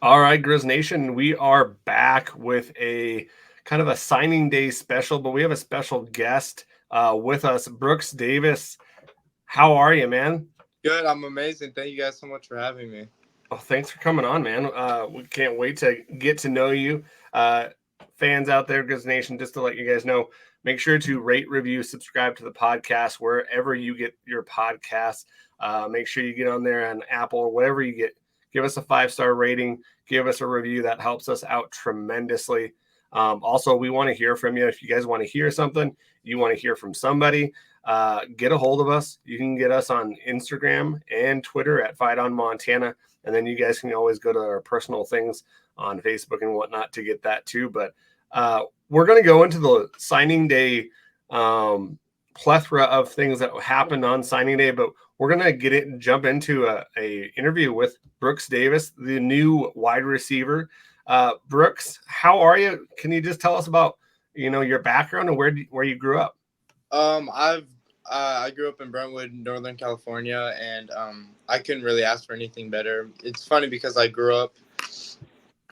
All right, Griz Nation, we are back with a kind of a signing day special, but we have a special guest with us, Brooks Davis. How are you, man? Good. I'm amazing. Thank you guys so much for having me. Well, thanks for coming on, man. We can't wait to get to know you. Uh, Fans out there, Griz Nation, just to let you guys know, make sure to rate, review, subscribe to the podcast wherever you get your podcasts. Make sure you get on there on Apple or whatever you get. Give us a 5-star rating. Give us a review. That helps us out tremendously. Also, we want to hear from you. If you guys want to hear something, you want to hear from somebody, get a hold of us. You can get us on Instagram and Twitter at fightonmontana. And then you guys can always go to our personal things on Facebook and whatnot to get that too. But we're going to go into the signing day plethora of things that happened on signing day. But we're going to jump into a interview with Brooks Davis, the new wide receiver. Brooks, how are you? Can you just tell us about, your background and where you grew up? I grew up in Brentwood, Northern California, and I couldn't really ask for anything better. It's funny because I grew up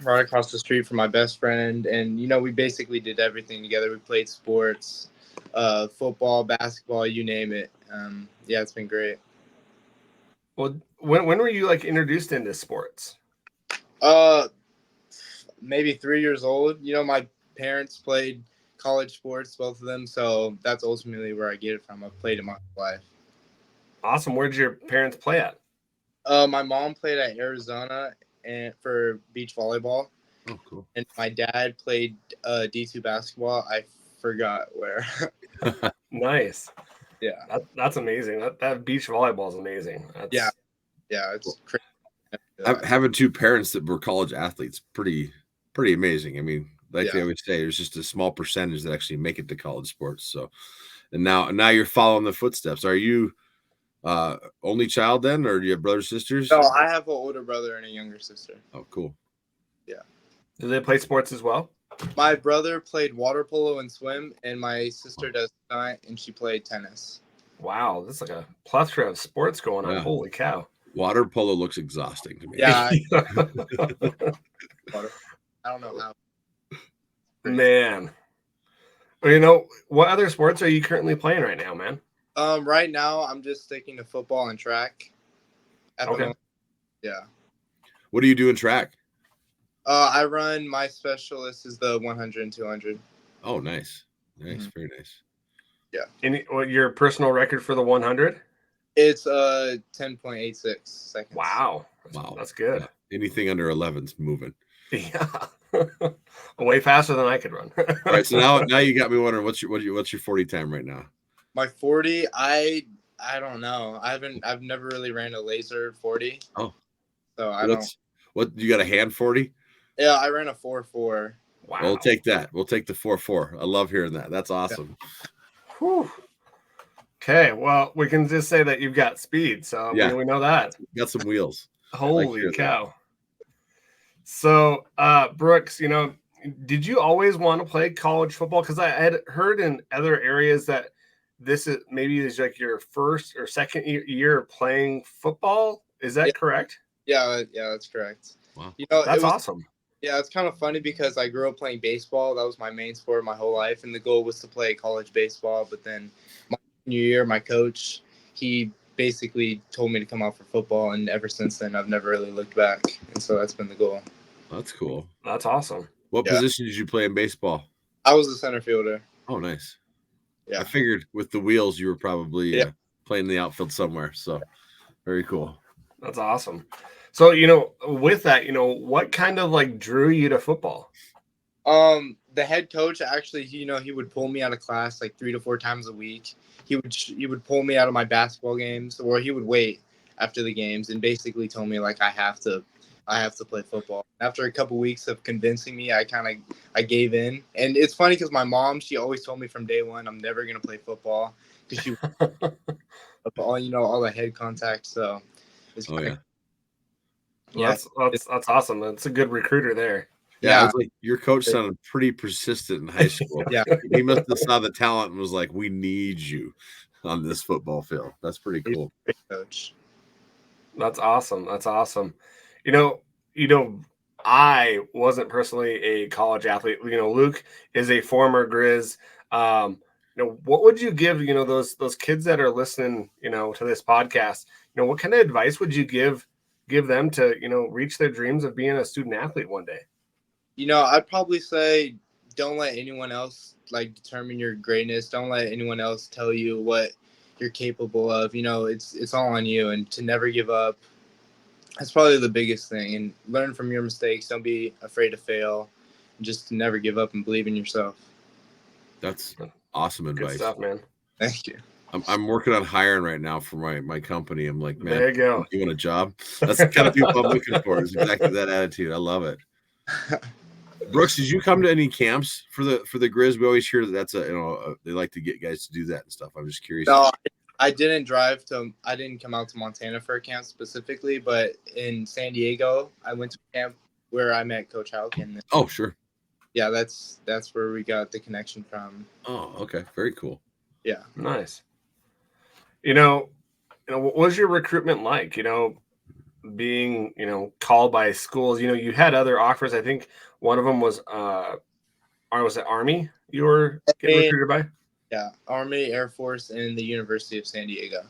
right across the street from my best friend, and we basically did everything together. We played sports, football, basketball, you name it. Yeah, it's been great. Well, when were you introduced into sports? Maybe 3 years old. My parents played college sports, both of them, so that's ultimately where I get it from. I've played it my whole life. Awesome. Where did your parents play at? My mom played at Arizona and for beach volleyball. Oh, cool. And my dad played D2 basketball. I forgot where. Nice. Yeah. That's amazing. That beach volleyball is amazing. Yeah, it's crazy. Having two parents that were college athletes, pretty amazing. I mean, they always say, there's just a small percentage that actually make it to college sports. So, and now you're following the footsteps. Are you only child then, or do you have brothers, sisters? No, I have an older brother and a younger sister. Oh, cool. Yeah. Do they play sports as well? My brother played water polo and swim, and my sister does stunt, and she played tennis. Wow, that's like a plethora of sports going on. Yeah. Holy cow. Water polo looks exhausting to me. Yeah. I don't know how. Man. What other sports are you currently playing right now, man? Right now, I'm just sticking to football and track. Okay. Yeah. What do you do in track? I run, my specialist is the 100 and 200. Oh, nice. Nice. Mm-hmm. Very nice. Yeah. What your personal record for the 100? It's 10.86 seconds. Wow. That's good. Yeah. Anything under 11's moving. Yeah. Way faster than I could run. All right. So now you got me wondering, what's your 40 time right now? My 40, I don't know. I've never really ran a laser 40. Oh. So I don't. What, you got a hand 40? Yeah, I ran a 4.4. Wow. We'll take that. We'll take the 4.4. I love hearing that. That's awesome. Yeah. Whew. Okay, well, we can just say that you've got speed, so yeah, we know that. You got some wheels. Holy cow. That. So, Brooks, did you always want to play college football? Because I had heard in other areas that this is like your first or second year playing football. Is that correct? Yeah, that's correct. Wow. That's awesome. Yeah, it's kind of funny because I grew up playing baseball. That was my main sport my whole life, and the goal was to play college baseball. But then my senior year, my coach, he basically told me to come out for football, and ever since then, I've never really looked back. And so that's been the goal. That's cool. That's awesome. What position did you play in baseball? I was a center fielder. Oh, nice. Yeah. I figured with the wheels, you were probably playing the outfield somewhere. So very cool. That's awesome. So, with that, what kind of drew you to football? The head coach actually, he would pull me out of class 3 to 4 times a week. He would pull me out of my basketball games, or he would wait after the games and basically tell me I have to play football. After a couple weeks of convincing me, I gave in. And it's funny because my mom, she always told me from day one, I'm never going to play football because she all the head contact. So it's that's awesome. That's a good recruiter there. Yeah, I was your coach sounded pretty persistent in high school. Yeah, he must have saw the talent and was like, "We need you on this football field." That's pretty cool. Coach. That's awesome. That's awesome. I wasn't personally a college athlete. Luke is a former Griz. What would you give, those kids that are listening, to this podcast, what kind of advice would you give them to, reach their dreams of being a student athlete one day? I'd probably say don't let anyone else like determine your greatness. Don't let anyone else tell you what you're capable of. It's all on you, and to never give up. That's probably the biggest thing. And learn from your mistakes. Don't be afraid to fail. And just never give up and believe in yourself. That's awesome advice. Good stuff, man. Thank you. I'm working on hiring right now for my company. I'm like, man, there you go. You want a job? That's the kind of people I'm looking for. Is exactly that attitude. I love it. Brooks, did you come to any camps for the Griz? We always hear that's they like to get guys to do that and stuff. I'm just curious. No, I didn't come out to Montana for a camp specifically, but in San Diego, I went to a camp where I met Coach Halkin. Oh, sure. Yeah, that's where we got the connection from. Oh, okay. Very cool. Yeah. Nice. What was your recruitment like? Being, called by schools, you had other offers. I think one of them was it Army you were getting recruited by? Yeah, Army, Air Force, and the University of San Diego.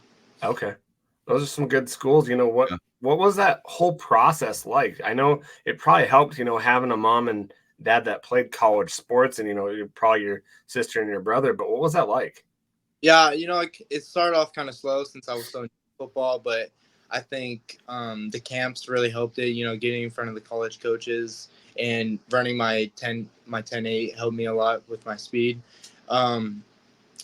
Okay. Those are some good schools. What was that whole process like? I know it probably helped, having a mom and dad that played college sports and, probably your sister and your brother, but what was that like? Yeah, it started off kind of slow since I was so into football, but I think the camps really helped it, getting in front of the college coaches and running my 10.8 helped me a lot with my speed.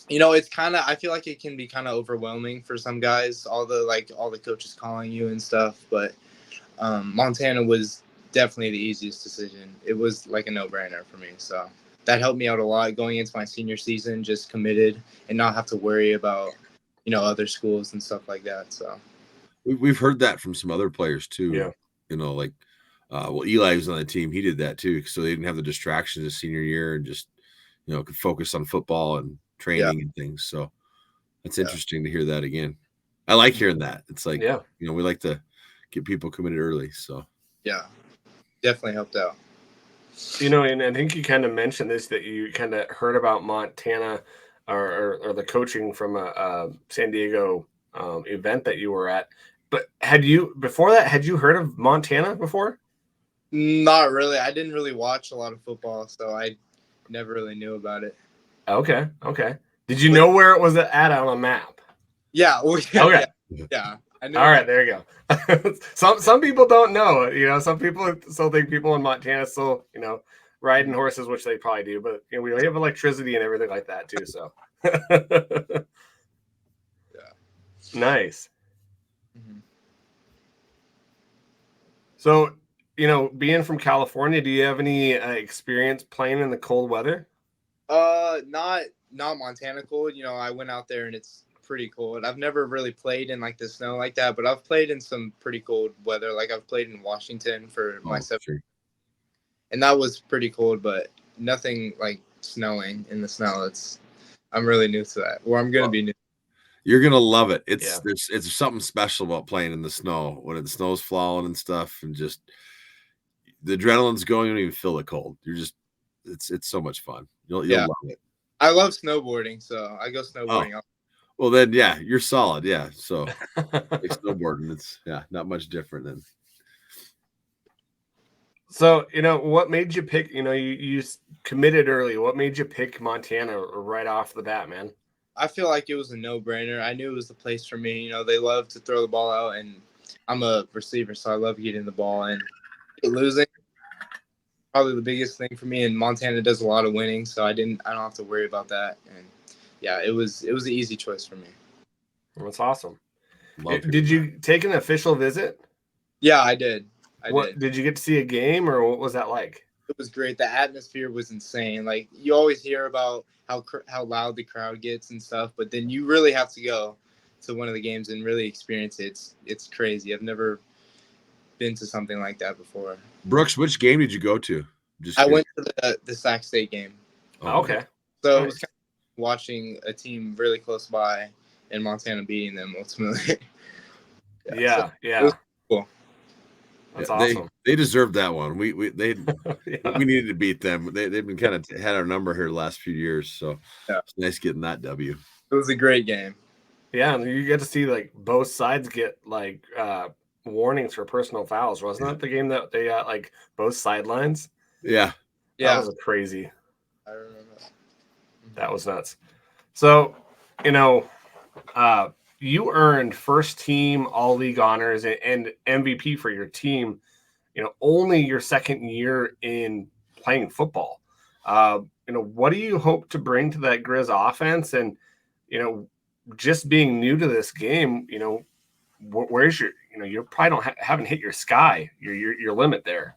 It's kind of, I feel like it can be kind of overwhelming for some guys, all the coaches calling you and stuff, but Montana was definitely the easiest decision. It was like a no-brainer for me, so that helped me out a lot going into my senior season, just committed and not have to worry about, other schools and stuff like that. So we've heard that from some other players too. Yeah. Eli was on the team. He did that too. So they didn't have the distractions of senior year and just, could focus on football and training and things. So that's interesting to hear that again. I like hearing that. It's like, we like to get people committed early. So yeah, definitely helped out. And I think you kind of mentioned this, that you kind of heard about Montana or the coaching from a San Diego event that you were at. But had you heard of Montana before? Not really. I didn't really watch a lot of football, so I never really knew about it. Okay. Did you know where it was at on a map? Yeah. Okay. Yeah. I know. All right, there you go. Some people don't know. Some people still think people in Montana still, riding horses, which they probably do. But we have electricity and everything like that too. So, yeah. Nice. Mm-hmm. So, being from California, do you have any experience playing in the cold weather? Not Montana cold. I went out there and it's pretty cold. I've never really played in like the snow like that, but I've played in some pretty cold weather. Like I've played in Washington for my 7th, and that was pretty cold, but nothing like snowing in the snow. I'm really new to that, or I'm gonna be new. You're gonna love it. It's something special about playing in the snow when the snow's falling and stuff, and just the adrenaline's going. You don't even feel the cold. It's so much fun. You'll love it. I love snowboarding, so I go snowboarding. Oh. Well, then, you're solid. Yeah. So snowboarding, it's not much different than. So, what made you pick, you committed early. What made you pick Montana right off the bat, man? I feel like it was a no-brainer. I knew it was the place for me. They love to throw the ball out, and I'm a receiver, so I love getting the ball. And losing, probably the biggest thing for me. And Montana does a lot of winning, so I don't have to worry about that. And it was an easy choice for me. That's awesome. Did you take an official visit? Yeah, I did. Did you get to see a game, or what was that like? It was great. The atmosphere was insane. Like you always hear about how loud the crowd gets and stuff, but then you really have to go to one of the games and really experience it. It's crazy. I've never been to something like that before. Brooks, which game did you go to? I went to the Sac State game. Oh, okay. So it was kind of watching a team really close by and Montana beating them ultimately. Yeah. It was cool. That's awesome. They deserved that one. We Yeah. needed to beat them. They've been kind of had our number here the last few years, so Yeah. it's nice getting that W. It was a great game. Yeah, and you get to see like both sides get like warnings for personal fouls. Wasn't that the game that they got like both sidelines? Yeah. That was crazy. I remember that was nuts. So, you earned first team all league honors and MVP for your team, only your second year in playing football. What do you hope to bring to that Griz offense? And, just being new to this game, where's your, you probably haven't hit your sky, your limit there.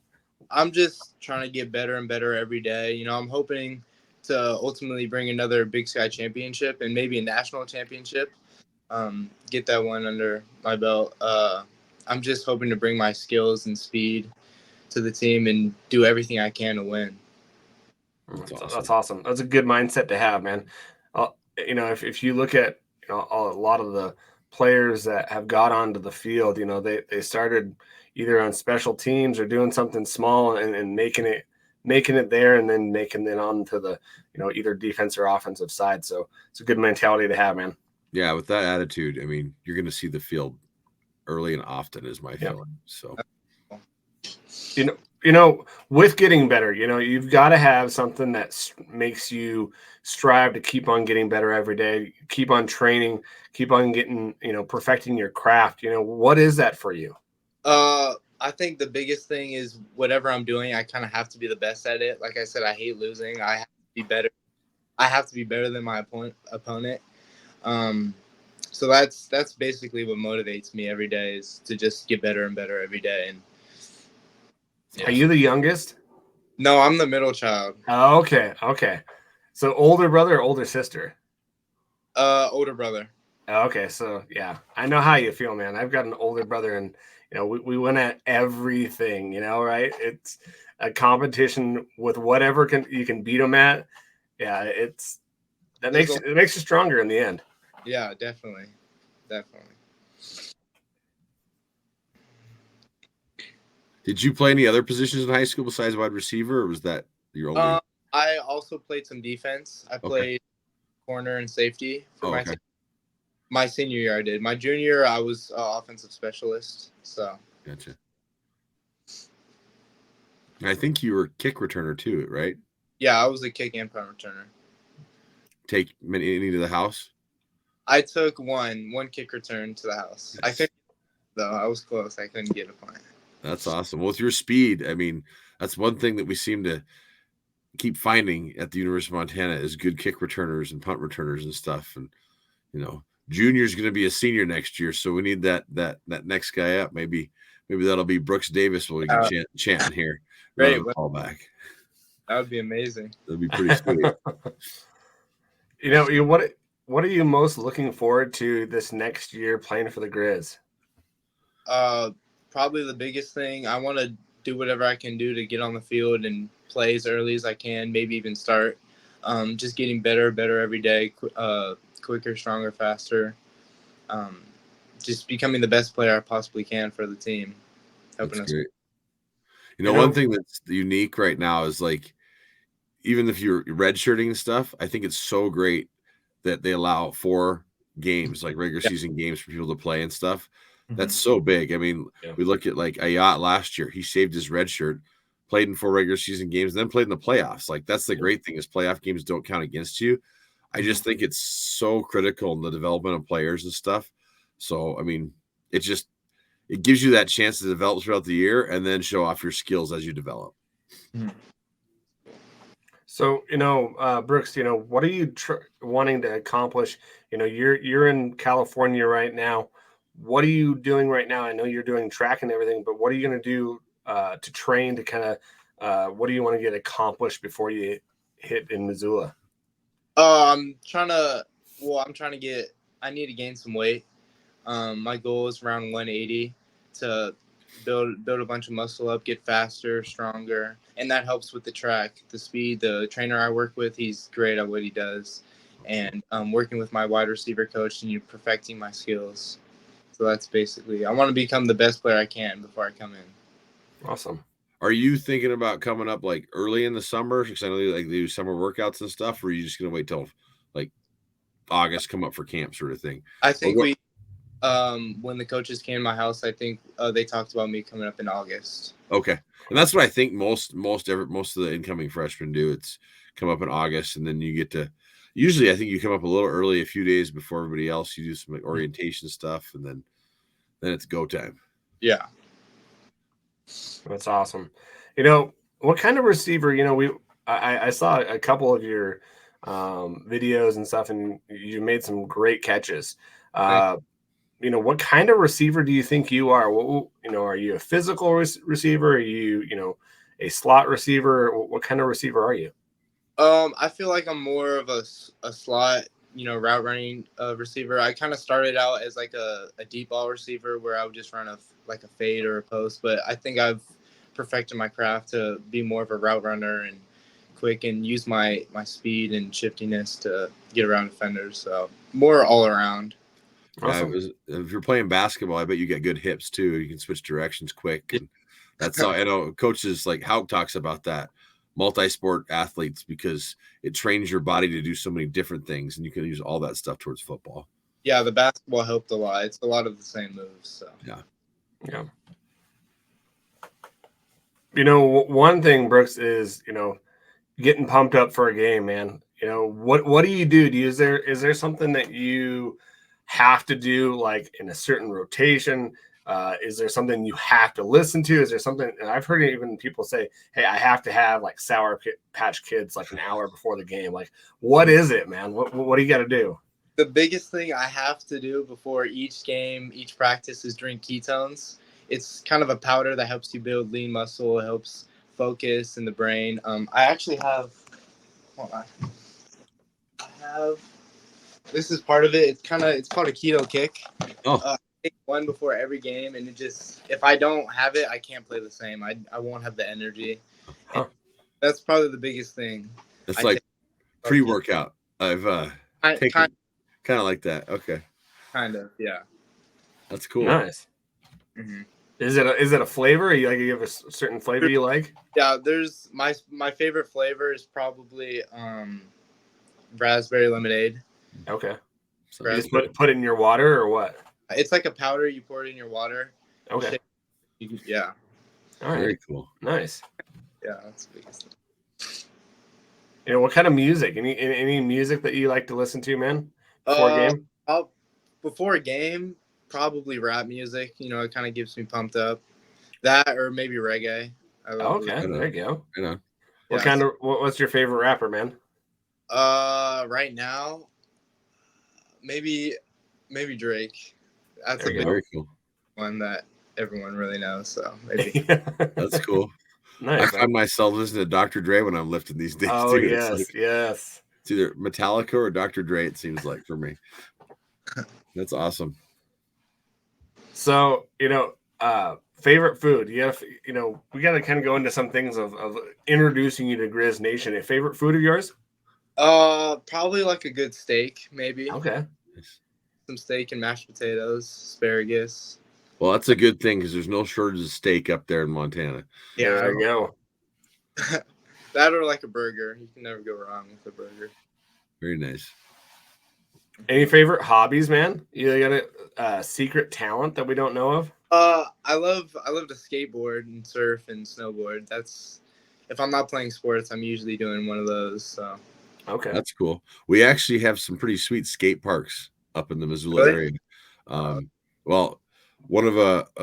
I'm just trying to get better and better every day. I'm hoping to ultimately bring another Big Sky championship and maybe a national championship. Get that one under my belt. I'm just hoping to bring my skills and speed to the team and do everything I can to win. That's awesome. That's a good mindset to have, man. If you look at a lot of the players that have got onto the field, they started either on special teams or doing something small and making it there, and then making it onto the either defense or offensive side. So it's a good mentality to have, man. Yeah, with that attitude, I mean, you're going to see the field early and often, is my feeling. So, with getting better, you've got to have something that makes you strive to keep on getting better every day, keep on training, keep on getting, perfecting your craft. What is that for you? I think the biggest thing is whatever I'm doing, I kind of have to be the best at it. Like I said, I hate losing. I have to be better. I have to be better than my opponent. So that's basically what motivates me every day, is to just get better and better every day. And Are you the youngest? No, I'm the middle child. Oh, okay. So older brother or older sister? Older brother. Okay, so yeah, I know how you feel, man. I've got an older brother, and we win at everything, right? It's a competition with whatever you can beat them at. Yeah, it makes you stronger in the end. Yeah, definitely. Did you play any other positions in high school besides wide receiver, or was that your only? I also played some defense. I played corner and safety for my senior year. I did. My junior year, I was offensive specialist. So gotcha. I think you were kick returner too, right? Yeah, I was a kick and punt returner. Take any to the house? I took one kick return to the house. Nice. I couldn't, though. I was close. I couldn't get a punt. That's awesome. Well, with your speed, I mean, that's one thing that we seem to keep finding at the University of Montana is good kick returners and punt returners and stuff. And junior's going to be a senior next year, so we need that next guy up. Maybe that'll be Brooks Davis when we can chant here. Great call back. That would be amazing. That'd be pretty sweet. What are you most looking forward to this next year playing for the Griz? Probably the biggest thing. I want to do whatever I can do to get on the field and play as early as I can, maybe even start. Just getting better every day, quicker, stronger, faster. Just becoming the best player I possibly can for the team. Helping us. Great. One thing that's unique right now is like, even if you're redshirting and stuff, I think it's so great that they allow 4 games, like regular season games, for people to play and stuff. That's so big. I mean, we look at like Ayat last year. He saved his red shirt, played in 4 regular season games, and then played in the playoffs. Like, that's the great thing, is playoff games don't count against you. I just think it's so critical in the development of players and stuff. So, I mean, it gives you that chance to develop throughout the year and then show off your skills as you develop. So, Brooks, what are you wanting to accomplish? You're in California right now. What are you doing right now? I know you're doing track and everything, but what are you going to do to train to kind of, what do you want to get accomplished before you hit in Missoula? I need to gain some weight. My goal is around 180 to build a bunch of muscle up, get faster, stronger. And that helps with the track, the speed. The trainer I work with, he's great at what he does. And working with my wide receiver coach and perfecting my skills. So that's basically, I want to become the best player I can before I come in. Awesome. Are you thinking about coming up like early in the summer? Because I know they do summer workouts and stuff. Or are you just gonna wait till like August, come up for camp sort of thing? I Or think what? when the coaches came to my house, I think they talked about me coming up in August. Okay, and that's what I think most of the incoming freshmen do. It's come up in August, and then you get to. Usually, I think you come up a little early, a few days before everybody else. You do some like orientation stuff, and then it's go time. Yeah. That's awesome. What kind of receiver, I saw a couple of your videos and stuff, and you made some great catches. What kind of receiver do you think you are? Are you a physical receiver? Are you, a slot receiver? What kind of receiver are you? I feel like I'm more of a slot, route running receiver. I kind of started out as like a deep ball receiver where I would just run a fade or a post, but I think I've perfected my craft to be more of a route runner and quick and use my speed and shiftiness to get around defenders. So more all around. Awesome. If you're playing basketball, I bet you get good hips too. You can switch directions quick, and that's how I know coaches like Hauk talks about that. Multi-sport athletes, because it trains your body to do so many different things, and you can use all that stuff towards football. Yeah, the basketball helped a lot. It's a lot of the same moves. So yeah. One thing, Brooks, is getting pumped up for a game, man. What do you do? Is there something that you have to do, like in a certain rotation? Is there something you have to listen to? Is there something? And I've heard even people say, "Hey, I have to have like Sour Patch Kids like an hour before the game." Like, what is it, man? What do you got to do? The biggest thing I have to do before each game, each practice, is drink ketones. It's kind of a powder that helps you build lean muscle, helps focus in the brain. I actually have. Hold on. This is part of it. It's called a keto kick. I take one before every game, and if I don't have it, I can't play the same. I won't have the energy. That's probably the biggest thing. It's like pre-workout. I've taken kind of like that. Okay. Kind of, yeah. That's cool. Nice. Mm-hmm. Is it a flavor? You have a certain flavor you like? Yeah, there's my favorite flavor is probably raspberry lemonade. Okay. So you just put it in your water or what? It's like a powder. You pour it in your water. Okay. Yeah. All right. Very cool. Nice. Yeah, that's the biggest thing. thing. What kind of music? Any music that you like to listen to, man? Before a game? Before a game, probably rap music. It kind of gets me pumped up. That or maybe reggae. Okay, there you go. What's your favorite rapper, man? Right now, maybe Drake. That's a very cool one that everyone really knows. So maybe that's cool. Nice. I find myself listening to Dr. Dre when I'm lifting these days. Oh, too. Yes. It's either Metallica or Dr. Dre. It seems like for me. That's awesome. So favorite food. We got to kind of go into some things of introducing you to Griz Nation. A favorite food of yours? Probably like a good steak, maybe. Okay. Some steak and mashed potatoes, asparagus. Well, that's a good thing because there's no shortage of steak up there in Montana. Yeah, there you go. That or like a burger. You can never go wrong with a burger. Very nice. Any favorite hobbies, man? You got a secret talent that we don't know of? I love to skateboard and surf and snowboard. That's if I'm not playing sports, I'm usually doing one of those. So okay, that's cool. We actually have some pretty sweet skate parks up in the Missoula area. Well, one of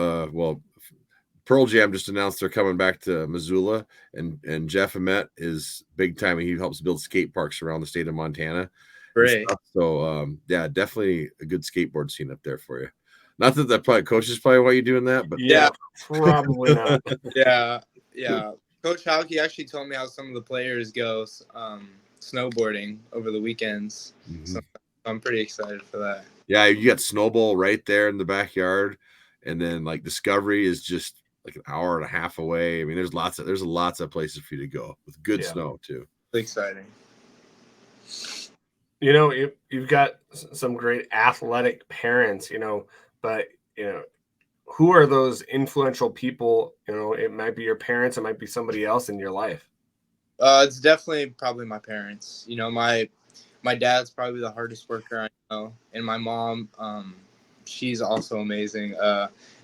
Pearl Jam just announced they're coming back to Missoula, and Jeff Emmett is big time. He helps build skate parks around the state of Montana. Great. So yeah, definitely a good skateboard scene up there for you. Not that probably coach is probably why you're doing that, but yeah, probably not. Yeah. Coach Hauk actually told me how some of the players go snowboarding over the weekends. Mm-hmm. So I'm pretty excited for that. Yeah, you got Snowball right there in the backyard, and then like Discovery is just like an hour and a half away. I mean, there's lots of places for you to go with good snow too. It's exciting. You've got some great athletic parents, but who are those influential people? It might be your parents, it might be somebody else in your life. It's definitely probably my parents. My dad's probably the hardest worker I know, and my mom, she's also amazing.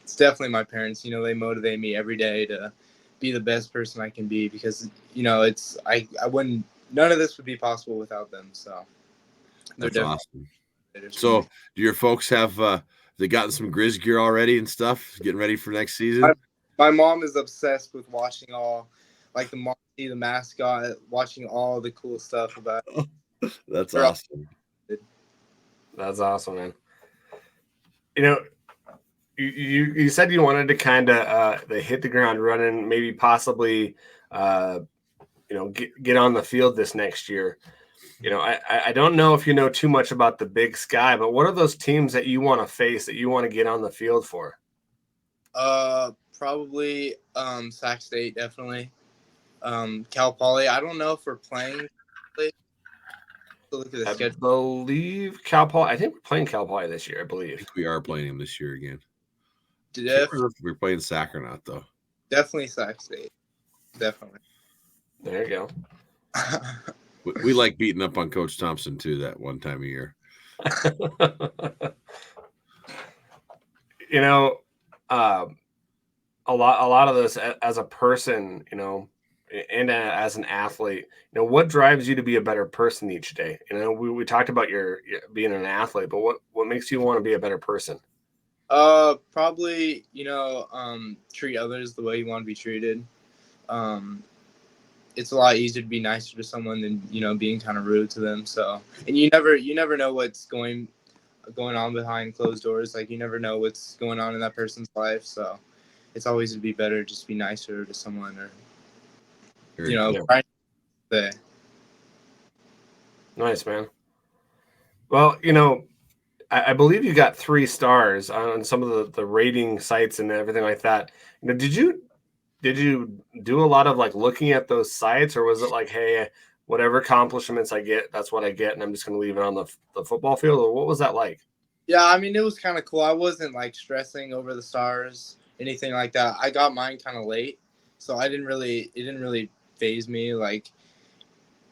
It's definitely my parents. They motivate me every day to be the best person I can be, because I wouldn't, none of this would be possible without them. So that's awesome. So do your folks have they gotten some Griz gear already and stuff, getting ready for next season? My mom is obsessed with watching all, like, the Monty, the mascot, watching all the cool stuff about it. That's awesome. That's awesome, man. You said you wanted to kind of hit the ground running, maybe possibly get on the field this next year. I don't know if you know too much about the Big Sky, but what are those teams that you want to face, that you want to get on the field for? Probably Sac State, definitely. Cal Poly. I don't know if we're playing. Look at the schedule. I believe Cal Poly. I think we're playing Cal Poly this year. I believe. I think we are playing him this year again. If we're playing Sac or not, though. Definitely Sac State. Definitely. There you go. We like beating up on Coach Thompson too, that one time a year. A lot of this as a person, and as an athlete, what drives you to be a better person each day? We talked about your being an athlete, but what makes you want to be a better person? Probably, treat others the way you want to be treated. It's a lot easier to be nicer to someone than, being kind of rude to them. So, and you never know what's going on behind closed doors. Like, you never know what's going on in that person's life. So it's always to be better, just be nicer to someone, or, right there. Nice, man. Well, I believe you got 3 stars on some of the rating sites and everything like that. Did you do a lot of like looking at those sites, or was it like, hey, whatever accomplishments I get, that's what I get, and I'm just going to leave it on the football field? Or what was that like? Yeah, I mean, it was kind of cool. I wasn't like stressing over the stars, anything like that. I got mine kind of late, so it didn't really faze me. Like,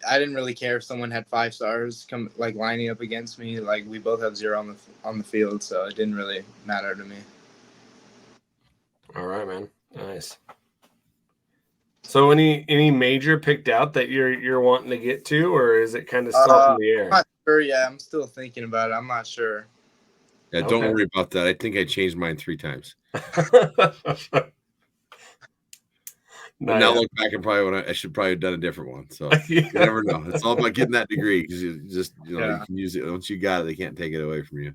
I didn't really care if someone had 5 stars come like lining up against me. Like, we both have 0 on the field, so it didn't really matter to me. All right, man. Nice. So any major picked out that you're wanting to get to, or is it kind of still up in the air? I'm not sure. Yeah, I'm still thinking about it. I'm not sure. Yeah, don't worry about that. I think I changed mine 3 times. Now look back and probably I should probably have done a different one. So you never know. It's all about getting that degree, because you just you can use it. Once you got it, they can't take it away from you.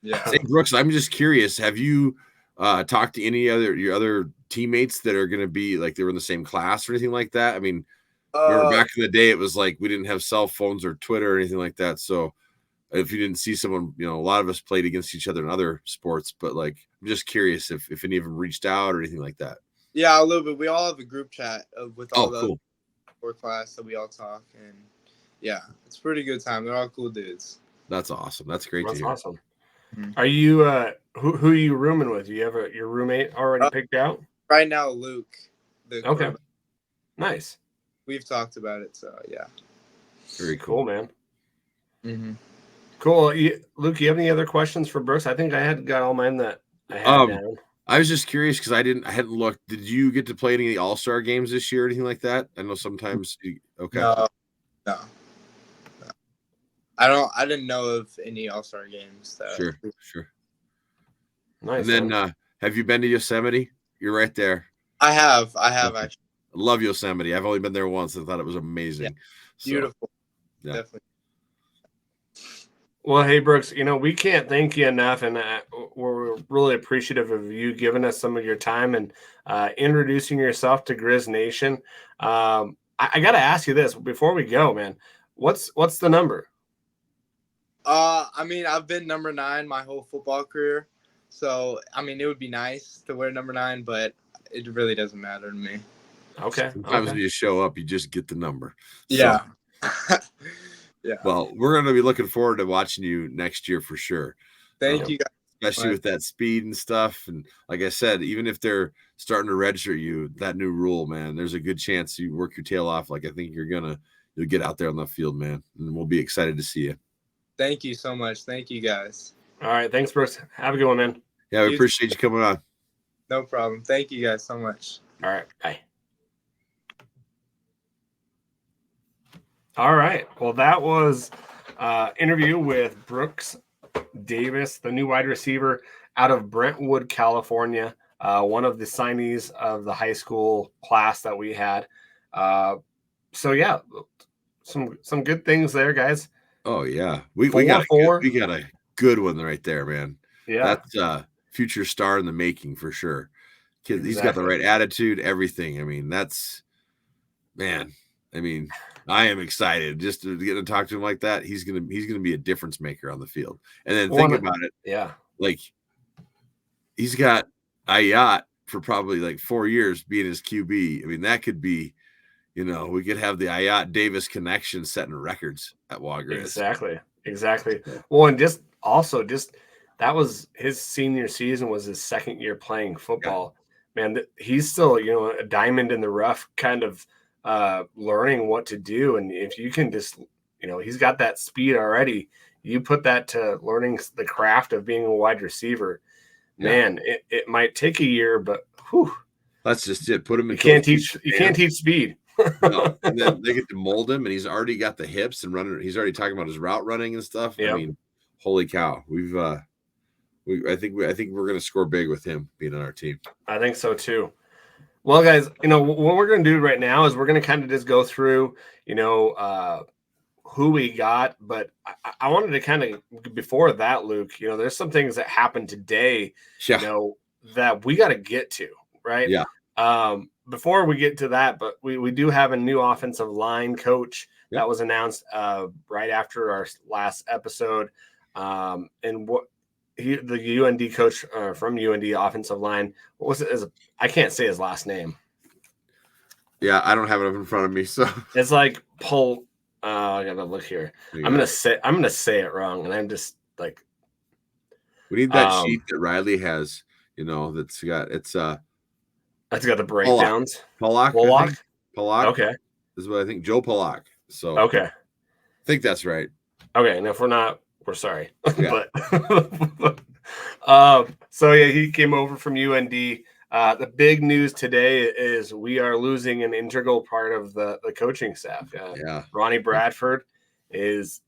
Yeah. Say, Brooks, I'm just curious. Have you talked to your other teammates that are going to be like they were in the same class or anything like that? I mean, remember back in the day, it was like we didn't have cell phones or Twitter or anything like that. So if you didn't see someone, a lot of us played against each other in other sports. But like, I'm just curious if any of them reached out or anything like that. Yeah, a little bit. We all have a group chat with all the cool. core class that we all talk, and yeah, it's a pretty good time. They're all cool dudes. That's awesome. That's great to hear. That's awesome. Mm-hmm. Are you who are you rooming with? Do you have your roommate already picked out? Right now, Luke. Okay. Nice. We've talked about it, so yeah. Very cool, man. Mm-hmm. Cool. Luke, you have any other questions for Brooks? I think I had got all mine that I had down. I was just curious because I hadn't looked. Did you get to play any of the All-Star games this year or anything like that? I know sometimes. Okay. No. I didn't know of any All-Star games. Sure. Nice. And then, have you been to Yosemite? You're right there. I have actually. I love Yosemite. I've only been there once. I thought it was amazing. Yeah. Beautiful. Yeah. Definitely. Well, hey, Brooks, we can't thank you enough, and we're really appreciative of you giving us some of your time and introducing yourself to Griz Nation. I got to ask you this before we go, man. What's the number? I mean, I've been number 9 my whole football career, so I mean, it would be nice to wear number 9, but it really doesn't matter to me. Okay. Sometimes when you show up, you just get the number. Yeah. So. Yeah. Well, we're going to be looking forward to watching you next year for sure. Thank you, guys. especially with that speed and stuff. And like I said, even if they're starting to redshirt you, that new rule, man, there's a good chance you work your tail off. Like I think you'll get out there on the field, man, and we'll be excited to see you. Thank you so much. Thank you, guys. All right. Thanks, Brooks. Have a good one, man. Yeah, we appreciate you coming on. No problem. Thank you guys so much. All right. Bye. All right. Well, that was interview with Brooks Davis, the new wide receiver out of Brentwood, California, one of the signees of the high school class that we had. So yeah, some good things there, guys. Oh yeah, we got a good one right there, man. Yeah, that's future star in the making for sure. Kid, exactly. He's got the right attitude, everything. I mean, I am excited just to get to talk to him like that. He's gonna be a difference maker on the field. And then think about it. Yeah, like he's got a yacht for probably like 4 years being his QB. I mean, that could be, we could have the Ayat Davis connection setting records at Griz. Exactly. Well, and just that was his senior season, was his second year playing football. Yeah. Man, he's still, a diamond in the rough, kind of learning what to do. And if you can just, he's got that speed already. You put that to learning the craft of being a wide receiver. Yeah. Man, it might take a year, but whew. That's just it. Put him in. You can't teach speed. No. And then they get to mold him, and he's already got the hips and running. He's already talking about his route running and stuff. Yep. I mean, holy cow! I think we're going to score big with him being on our team. I think so too. Well, guys, what we're going to do right now is we're going to kind of just go through, who we got. But I wanted to kind of, before that, Luke, there's some things that happened today, that we got to get to, right? Yeah. Before we get to that, but we do have a new offensive line coach that was announced right after our last episode. And the UND coach from UND offensive line, what was it? I can't say his last name. Yeah, I don't have it up in front of me, so it's like Paul. I gotta look here. I'm gonna say it wrong, and I'm just like, we need that sheet that Riley has. That's got the breakdowns. Pollock. Okay, this is what I think. Joe Pollock. So okay, I think that's right. Okay, and if we're not, we're sorry. Yeah. But so yeah, he came over from UND. The big news today is we are losing an integral part of the coaching staff. Ronnie Bradford is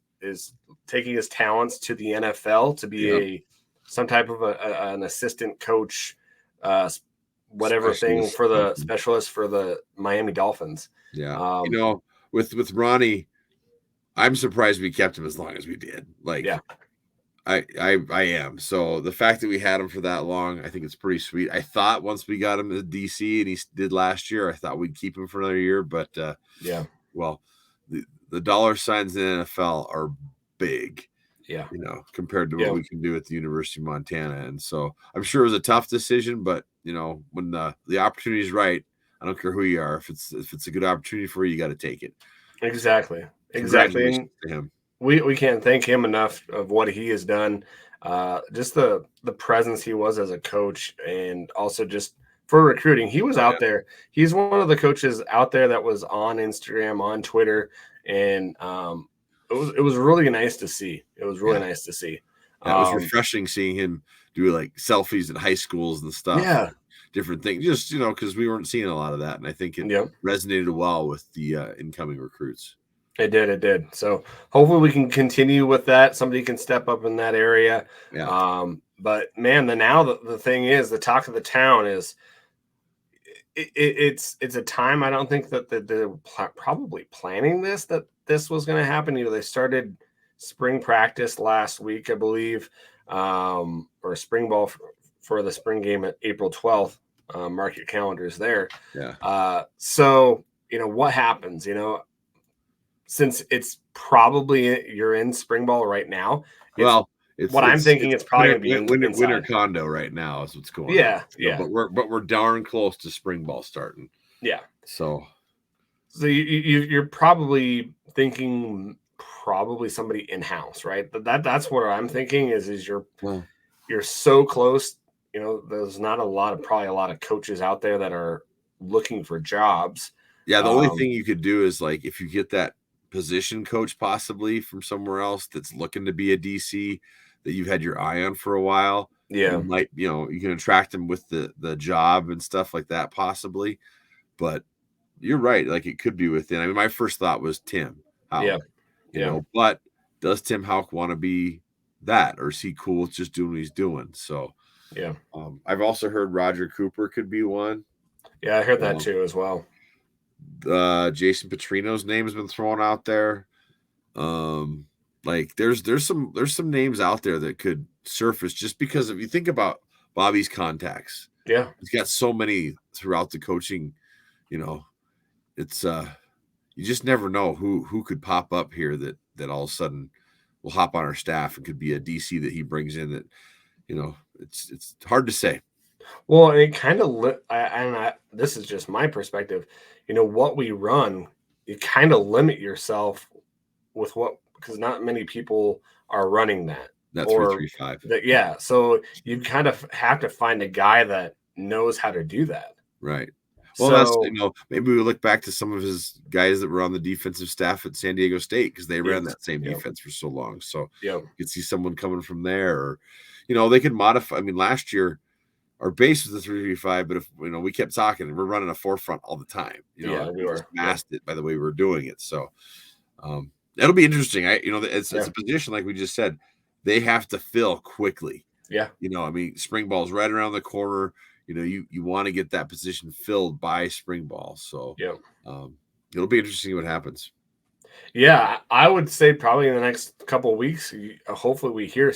taking his talents to the NFL to be some type of an assistant coach, whatever thing for the specialist for the Miami Dolphins. Yeah, with Ronnie, I'm surprised we kept him as long as we did. I am. So the fact that we had him for that long, I think it's pretty sweet. I thought once we got him to DC and he did last year, I thought we'd keep him for another year. But well, the dollar signs in the NFL are big. Yeah, compared to what we can do at the University of Montana. And so I'm sure it was a tough decision, but when the opportunity is right, I don't care who you are. If it's a good opportunity for you, you got to take it. Exactly. And to him. We can't thank him enough of what he has done. Just the presence he was as a coach, and also just for recruiting. He was out there. He's one of the coaches out there that was on Instagram, on Twitter, and it was really nice to see. It was really nice to see. It was refreshing seeing him do like selfies at high schools and stuff. Yeah. Different things, just because we weren't seeing a lot of that, and I think it resonated well with the incoming recruits. It did. So hopefully we can continue with that. Somebody can step up in that area. Yeah. But man, the thing is, the talk of the town is it's a time. I don't think that they're probably planning that this was going to happen. They started spring practice last week, I believe, or spring ball for the spring game at April 12th. Mark your calendars there. Yeah. So what happens? Since it's probably you're in spring ball right now. I'm thinking it's probably going to be winter condo right now is what's going on. Yeah. But we're darn close to spring ball starting. Yeah. So you're probably thinking somebody in house, right? That's what I'm thinking is you're. Well, you're so close. There's not probably a lot of coaches out there that are looking for jobs. Yeah, the only thing you could do is like if you get that position coach possibly from somewhere else that's looking to be a DC that you've had your eye on for a while. Yeah. You might, you can attract them with the job and stuff like that possibly. But you're right, like it could be within. I mean, my first thought was Tim Houck, but does Tim Houck want to be that, or is he cool with just doing what he's doing? So yeah. I've also heard Roger Cooper could be one. Yeah, I heard that too as well. Jason Petrino's name has been thrown out there. Like there's some names out there that could surface just because if you think about Bobby's contacts. Yeah. He's got so many throughout the coaching, it's you just never know who could pop up here that all of a sudden will hop on our staff and could be a DC that he brings in that, it's hard to say. Well, and it kind of, this is just my perspective, what we run, you kind of limit yourself with because not many people are running that. That's 3-3-5. Yeah. So you kind of have to find a guy that knows how to do that. Right. Well, that's, maybe we look back to some of his guys that were on the defensive staff at San Diego State because they ran that same defense for so long. So you could see someone coming from there, or, they could modify. I mean, last year our base was the 3-3-5, but if we kept talking, we're running a forefront all the time. We just masked it by the way we were doing it. So that'll be interesting. It's a position like we just said, they have to fill quickly. Yeah. I mean, spring ball's right around the corner. You want to get that position filled by spring ball. So it'll be interesting what happens. Yeah, I would say probably in the next couple of weeks, hopefully we hear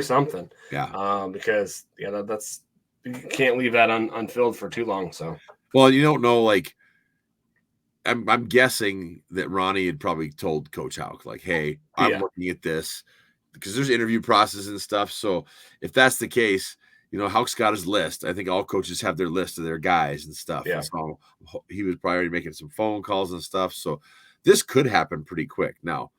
something. Yeah. Because that's you can't leave that unfilled for too long. So well, you don't know. Like I'm guessing that Ronnie had probably told Coach Houck, like, "Hey, I'm looking at this," because there's interview process and stuff. So if that's the case. Houck's got his list. I think all coaches have their list of their guys and stuff. Yeah. And so he was probably already making some phone calls and stuff. So this could happen pretty quick. Now,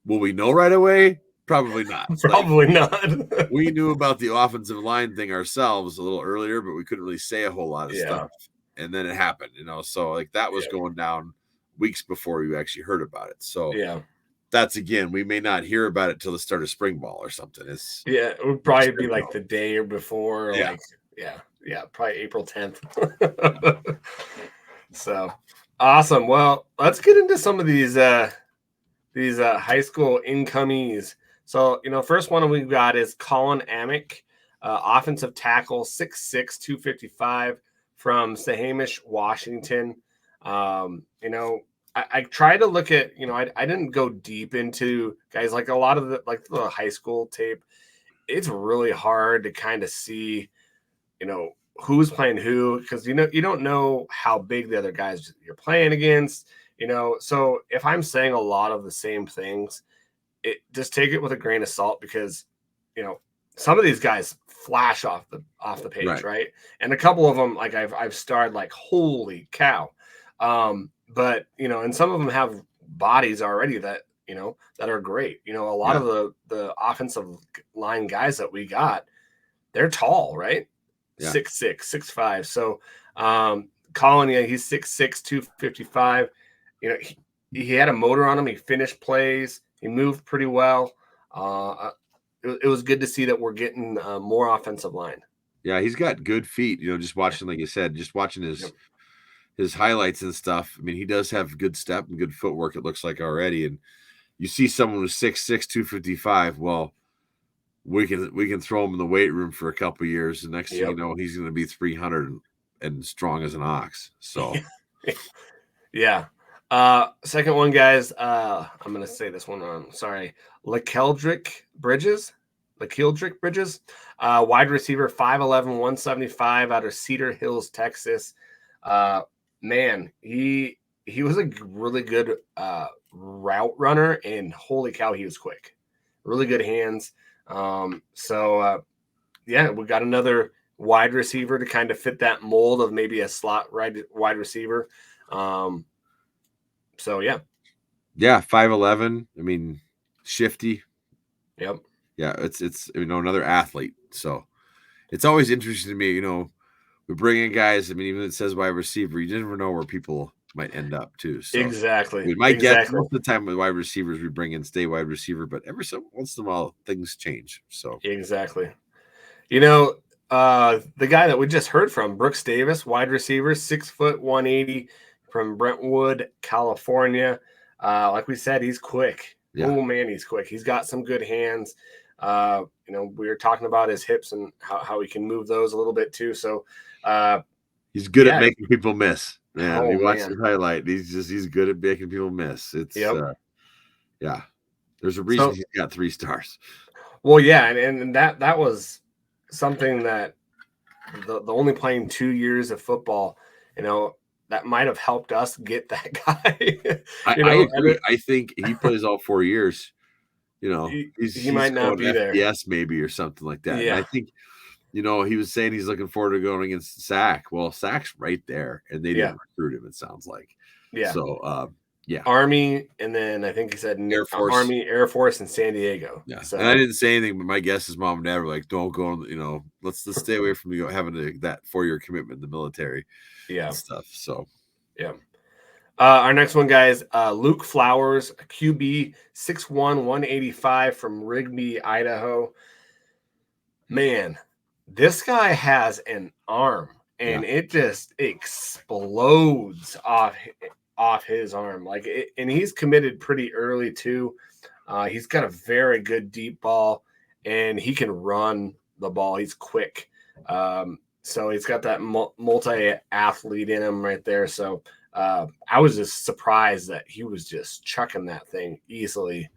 will we know right away? Probably not. Probably not. We knew about the offensive line thing ourselves a little earlier, but we couldn't really say a whole lot of stuff. And then it happened, So like that was going down weeks before you actually heard about it. So that's again, we may not hear about it till the start of spring ball or something. It would probably be like the day or before, probably April 10th. So awesome. Well, let's get into some of these high school incomees. So, first one we've got is Colin Amick, offensive tackle, 6'6", 255 from Sahamish, Washington. I try to look at, I didn't go deep into guys like a lot of the high school tape. It's really hard to kind of see, who's playing who, because, you don't know how big the other guys you're playing against, So if I'm saying a lot of the same things, just take it with a grain of salt because, some of these guys flash off the page, right? And a couple of them, like I've starred like, holy cow. But, and some of them have bodies already that, that are great. A lot of the offensive line guys that we got, they're tall, right? 6'6", 6'5". So Colin, he's 6'6", 255. He had a motor on him. He finished plays. He moved pretty well. It was good to see that we're getting more offensive line. Yeah, he's got good feet. just watching, like you said, just watching his highlights and stuff. I mean, he does have good step and good footwork, it looks like already. And you see someone who's 6'6", 255. Well, we can throw him in the weight room for a couple of years. The next thing you know, he's going to be 300 and strong as an ox. So, yeah. Second one, guys. I'm going to say this one wrong. Sorry. LaKeldrick Bridges, wide receiver, 5'11", 175 out of Cedar Hills, Texas. Man, he was a really good route runner, and holy cow, he was quick. Really good hands. We got another wide receiver to kind of fit that mold of maybe a slot wide receiver. Yeah, 5'11". I mean, shifty. Yep. Yeah, it's another athlete. So it's always interesting to me. We bring in guys. I mean, even if it says wide receiver, you never know where people might end up too. So Exactly. my guess most of the time with wide receivers we bring in stay wide receiver, but every once in a while things change. So exactly. The guy that we just heard from, Brooks Davis, wide receiver, 6 foot 180 from Brentwood, California. Like we said, he's quick. Yeah. Oh man, he's quick. He's got some good hands. We were talking about his hips and how he can move those a little bit too. So he's good at making people miss. Man, you watch man. the highlight. He's good at making people miss. It's yeah. There's a reason he's got 3 stars. Well, yeah, and that was something that the only playing 2 years of football, that might have helped us get that guy. I agree. I think he plays all 4 years. He might not be there. FBS maybe or something like that. Yeah. And I think, he was saying he's looking forward to going against Sac. Well, Sac's right there, and they didn't recruit him, it sounds like. Yeah. So, yeah. Army, and then I think he said Air Force. Army, Air Force, and San Diego. Yeah. So, and I didn't say anything, but my guess is mom and dad were like, don't go on, let's stay away from having that 4-year commitment in the military. Yeah. And stuff. So, yeah. Our next one, guys, Luke Flowers, QB, 6'1", 185 from Rigby, Idaho. Man, this guy has an arm, and it just explodes off his arm. And he's committed pretty early too. He's got a very good deep ball, and he can run the ball. He's quick. So he's got that multi-athlete in him right there. So I was just surprised that he was just chucking that thing easily.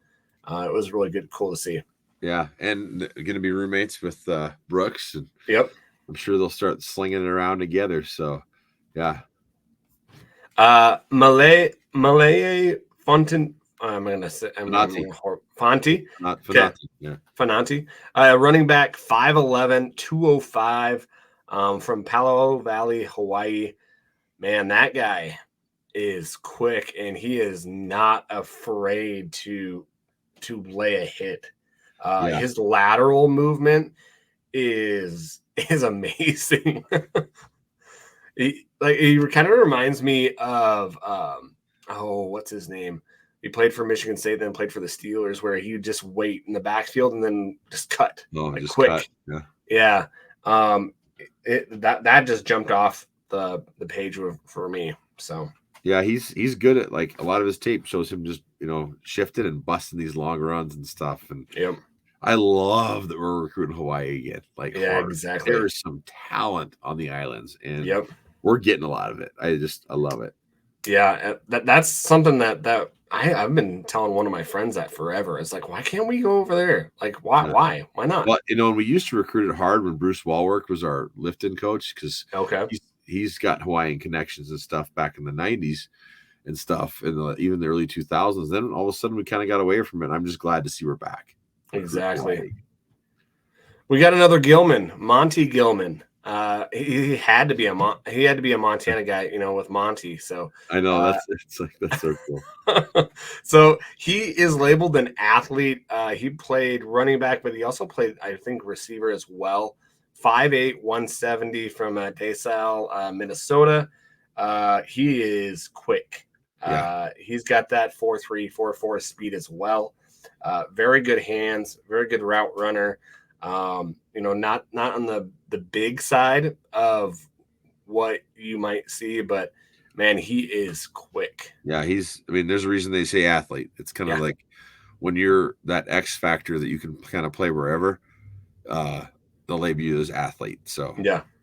It was really cool to see. Yeah, and going to be roommates with Brooks. And yep. I'm sure they'll start slinging it around together. So, yeah. Malay Fonten. I'm going to say Fonte. Not Fonte. Yeah. Fonte. Running back, 5'11", 205 from Palo Valley, Hawaii. Man, that guy is quick, and he is not afraid to lay a hit. His lateral movement is amazing. He kind of reminds me of what's his name? He played for Michigan State, then played for the Steelers, where he would just wait in the backfield and then just cut. Just quick. Cut. Yeah. That just jumped off the page for me. So yeah, he's good at a lot of his tape shows him just shifting and busting these long runs and stuff. And I love that we're recruiting Hawaii again. Exactly. There's some talent on the islands, and we're getting a lot of it. I love it. Yeah, that's something that I've been telling one of my friends that forever. It's like, why can't we go over there? Why not? Well, and we used to recruit it hard when Bruce Walwork was our lifting coach, because he's got Hawaiian connections and stuff back in the 90s and stuff, and even the early 2000s. Then all of a sudden we kind of got away from it. I'm just glad to see we're back. Exactly. We got another Gilman, Monty Gilman. He had to be a Montana guy, with Monty. So I know that's so cool. So he is labeled an athlete. He played running back, but he also played, I think, receiver as well. 5'8", 170 from DeSalle, Minnesota. He is quick. He's got that 4.3, 4.4 speed as well. Very good hands, very good route runner. Not on the big side of what you might see, but man, he is quick. Yeah, there's a reason they say athlete. It's kind of like when you're that X factor that you can kind of play wherever, they'll label you as athlete. So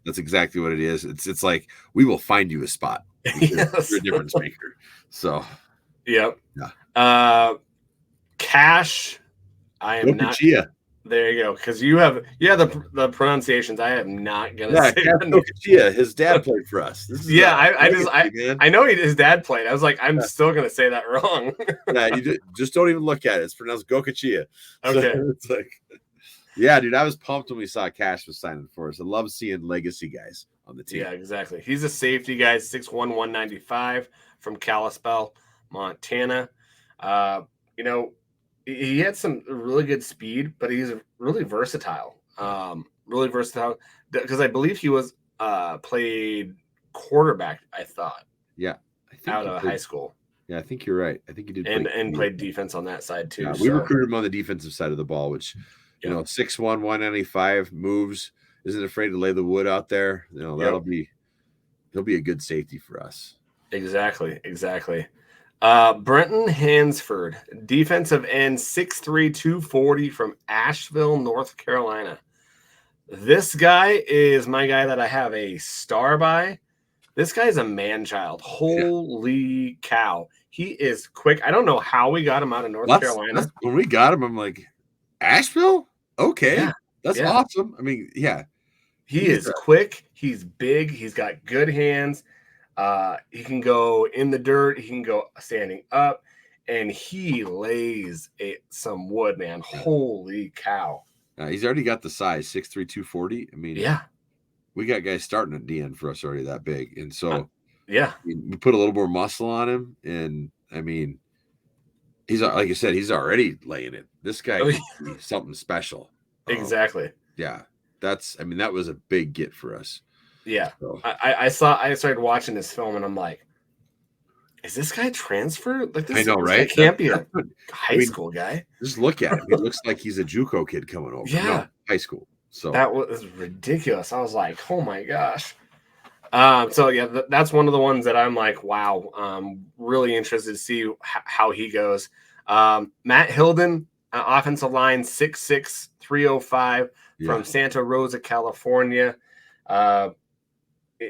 that's exactly what it is. It's like, we will find you a spot. You're a difference maker. So Cash, I am not. There you go, because you have the pronunciations. I am not gonna say that. His dad played for us. I know his dad played. I was like, I'm still gonna say that wrong. You just don't even look at it. It's pronounced Gokachia. Okay. So it's like, yeah, dude, I was pumped when we saw Cash was signing for us. I love seeing legacy guys on the team. Yeah, exactly. He's a safety guy, 6'1", 195 from Kalispell, Montana. he had some really good speed, but he's really versatile. Really versatile because I believe he was played quarterback. I thought Yeah, I think out he of played. high school Yeah, I think you're right. I think he did play and QB. played defense on that side too. Yeah, we So recruited him on the defensive side of the ball, which, yep, 6'1", 195, moves, isn't afraid to lay the wood out there. yep, He'll be a good safety for us. exactly. Brenton Hansford, defensive end, 6'3", 240 from Asheville, North Carolina. This guy is my guy that I have a star by. This guy's a man-child. Yeah. Holy cow. He is quick. I don't know how we got him out of North Carolina. That's when we got him, I'm like, Asheville? Okay. Yeah, That's yeah. awesome. I mean, yeah. He is quick. He's big. He's got good hands. He can go in the dirt. He can go standing up. And he lays some wood, man. Holy cow. He's already got the size, 6'3", 240. I mean, Yeah. We got guys starting at DN for us already that big. And so yeah, we put a little more muscle on him. And I mean, he's, like you said, he's already laying it. This guy could be something special. Exactly. Yeah. That was a big get for us. Yeah. So. I started watching this film and I'm like, is this guy transferred? Like this, I know, right? This can't be a high school guy. Just look at him. He looks like he's a JUCO kid coming over. Yeah. No, high school. So that was ridiculous. I was like, oh my gosh. So yeah, that's one of the ones that I'm like, wow. Really interested to see how he goes. Matt Hilden, offensive line, 6'6", 305 from Santa Rosa, California.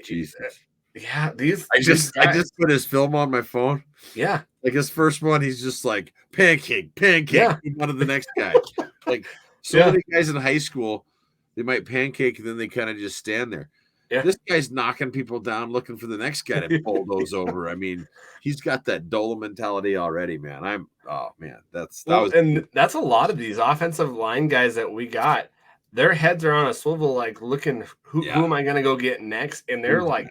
Jesus. Yeah, I just put his film on my phone. Yeah. Like his first one, he's just like pancake, Yeah. one of the next guy. Like many guys in high school, they might pancake and then they kind of just stand there. Yeah. This guy's knocking people down, looking for the next guy to bulldoze over. I mean, he's got that Dola mentality already, man. That's a lot of these offensive line guys that we got. Their heads are on a swivel, like looking who am I going to go get next? And they're like,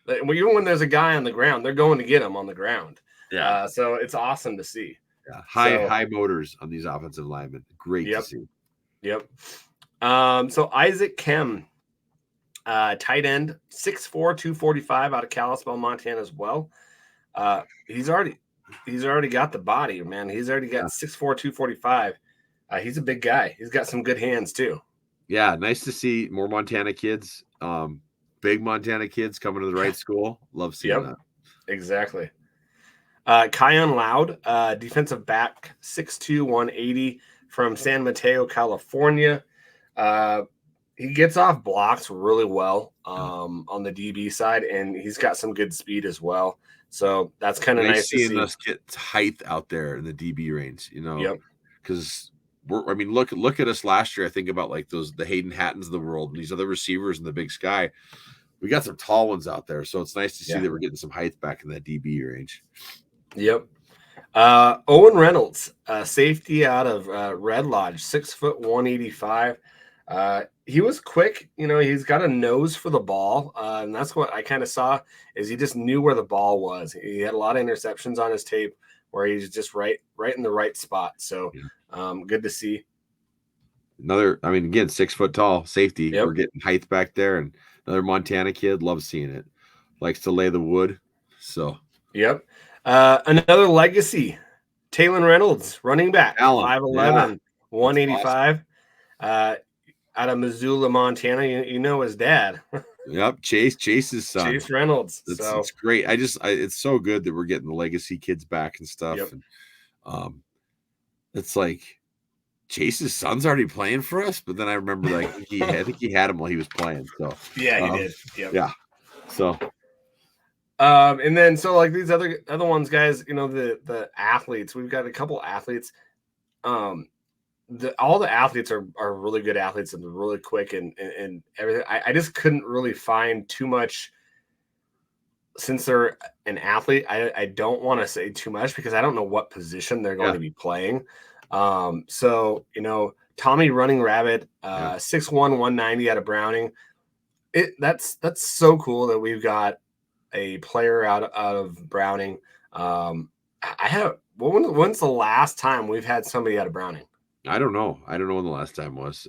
even when there's a guy on the ground, they're going to get him on the ground. Yeah. So it's awesome to see. Yeah. High motors on these offensive linemen. Great to see. Yep. So Isaac Kem, tight end, 6'4", 245 out of Kalispell, Montana as well. He's already got the body, man. He's already got 6'4", 245. He's a big guy. He's got some good hands too. Yeah, nice to see more Montana kids. Big Montana kids coming to the right school. Love seeing that. Exactly. Kion Loud, defensive back, 6'2", 180 from San Mateo, California. He gets off blocks really well on the DB side, and he's got some good speed as well. So that's kind of nice to see. Seeing us get height out there in the DB range, because look at us last year. I think about like the Hayden Hattons of the world and these other receivers in the Big Sky. We got some tall ones out there, so it's nice to see that we're getting some height back in that DB range. Yep. Owen Reynolds, safety out of Red Lodge, 6', 185. He was quick. He's got a nose for the ball, and that's what I kind of saw is he just knew where the ball was. He had a lot of interceptions on his tape where he's just right in the right spot. So good to see. Again, 6 foot tall safety. Yep. We're getting height back there, and another Montana kid, loves seeing it. Likes to lay the wood. So yep. Another legacy, Taylon Reynolds, running back, 5'11", 185. Awesome. Out of Missoula, Montana. You know his dad. Yep, Chase's son. Chase Reynolds. It's great. It's so good that we're getting the legacy kids back and stuff. Yep. And it's like Chase's son's already playing for us, but then I remember I think he had him while he was playing. So yeah, he did. Yep. Yeah. So and then so like these other ones, guys, the athletes, we've got a couple athletes. All the athletes are really good athletes and really quick and everything. I just couldn't really find too much since they're an athlete. I don't want to say too much because I don't know what position they're going to be playing. So Tommy Running Rabbit, 6'1", 190 out of Browning. That's so cool that we've got a player out of Browning. I have. When's the last time we've had somebody out of Browning? I don't know. I don't know when the last time was,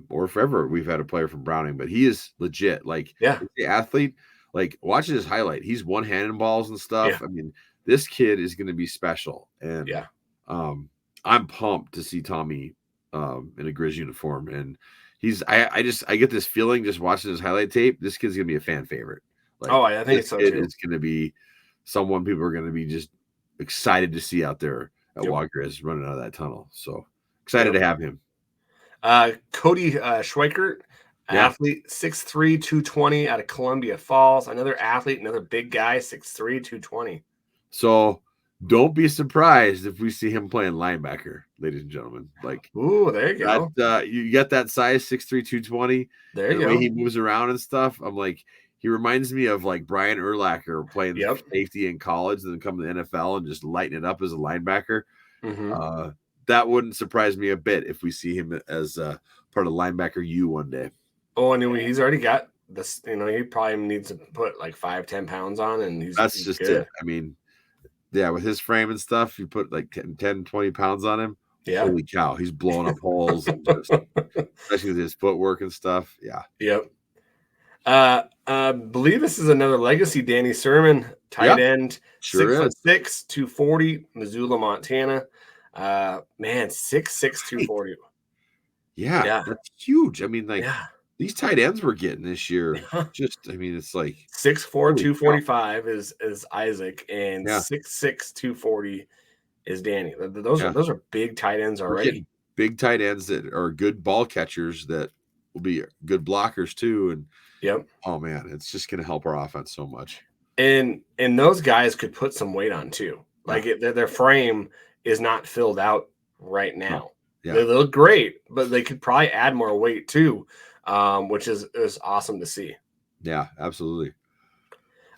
or if ever we've had a player from Browning, but he is legit. Like Yeah, the athlete, like watching his highlight, he's one-handed balls and stuff. yeah, I mean, this kid is going to be special, and yeah. I'm pumped to see Tommy in a Griz uniform, and I get this feeling just watching his highlight tape. This kid's going to be a fan favorite. Like Oh, I think this it's so kid too. is going to be someone people are going to be just excited to see out there at Yep. Griz running out of that tunnel. So excited Yep. to have him. Cody Schweikert, Yeah. athlete, 6'3", 220 out of Columbia Falls. Another athlete, another big guy, 6'3", 220. So don't be surprised if we see him playing linebacker, ladies and gentlemen. Like, Ooh, there you go. you get that size, 6'3", 220. There you the way go. he moves around and stuff. I'm like, he reminds me of like Brian Urlacher playing Yep. safety in college, and then coming to the NFL and just lighting it up as a linebacker. Mm-hmm. That wouldn't surprise me a bit if we see him as part of linebacker U one day. Oh, and he's already got this. He probably needs to put like 5-10 pounds on, and he's just good. it. I mean, yeah, with his frame and stuff, you put like 10, 20 pounds on him. Yeah. Holy cow, he's blowing up holes, and just, especially with his footwork and stuff. Yeah. Yep. I believe this is another legacy Danny Sermon, tight end, Sure 6'6", 240, Missoula, Montana. Man, 6'6", 240. Yeah, that's huge. I mean, like these tight ends we're getting this year, I mean, it's like 6'4", 245 is Isaac, and 6'6", 240 is Danny. Those are big tight ends already. Big tight ends that are good ball catchers that will be good blockers too. And oh man, it's just going to help our offense so much. And those guys could put some weight on too. Like their frame is not filled out right now. Yeah. They look great, but they could probably add more weight too, which is awesome to see. Yeah, absolutely.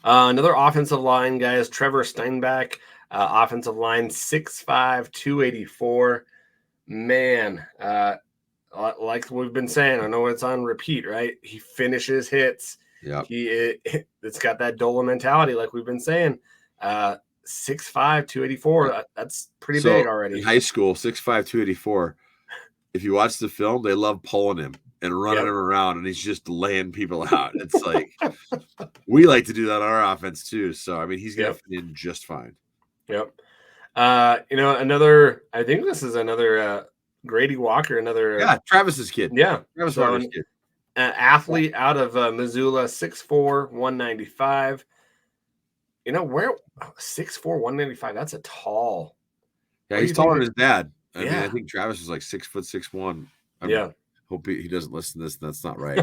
Another offensive line, guys, Trevor Steinbach, offensive line, 6'5", 284. Man, like we've been saying, I know it's on repeat, right? He finishes hits. Yeah. It's got that Dola mentality, like we've been saying. 6'5", 284. That's pretty big already. In high school, 6'5", 284. If you watch the film, they love pulling him and running him around, and he's just laying people out. It's like we like to do that on our offense too. So I mean, he's gonna fit in just fine. Yep. Another. I think this is another Grady Walker. Another. Travis's kid. Yeah, Travis Walker's kid. Athlete out of Missoula, 6'4", 195. Where 6'4", 195? That's a tall. Yeah, he's taller than his dad. I mean, I think Travis is like 6'6'1". Hope he doesn't listen to this. That's not right.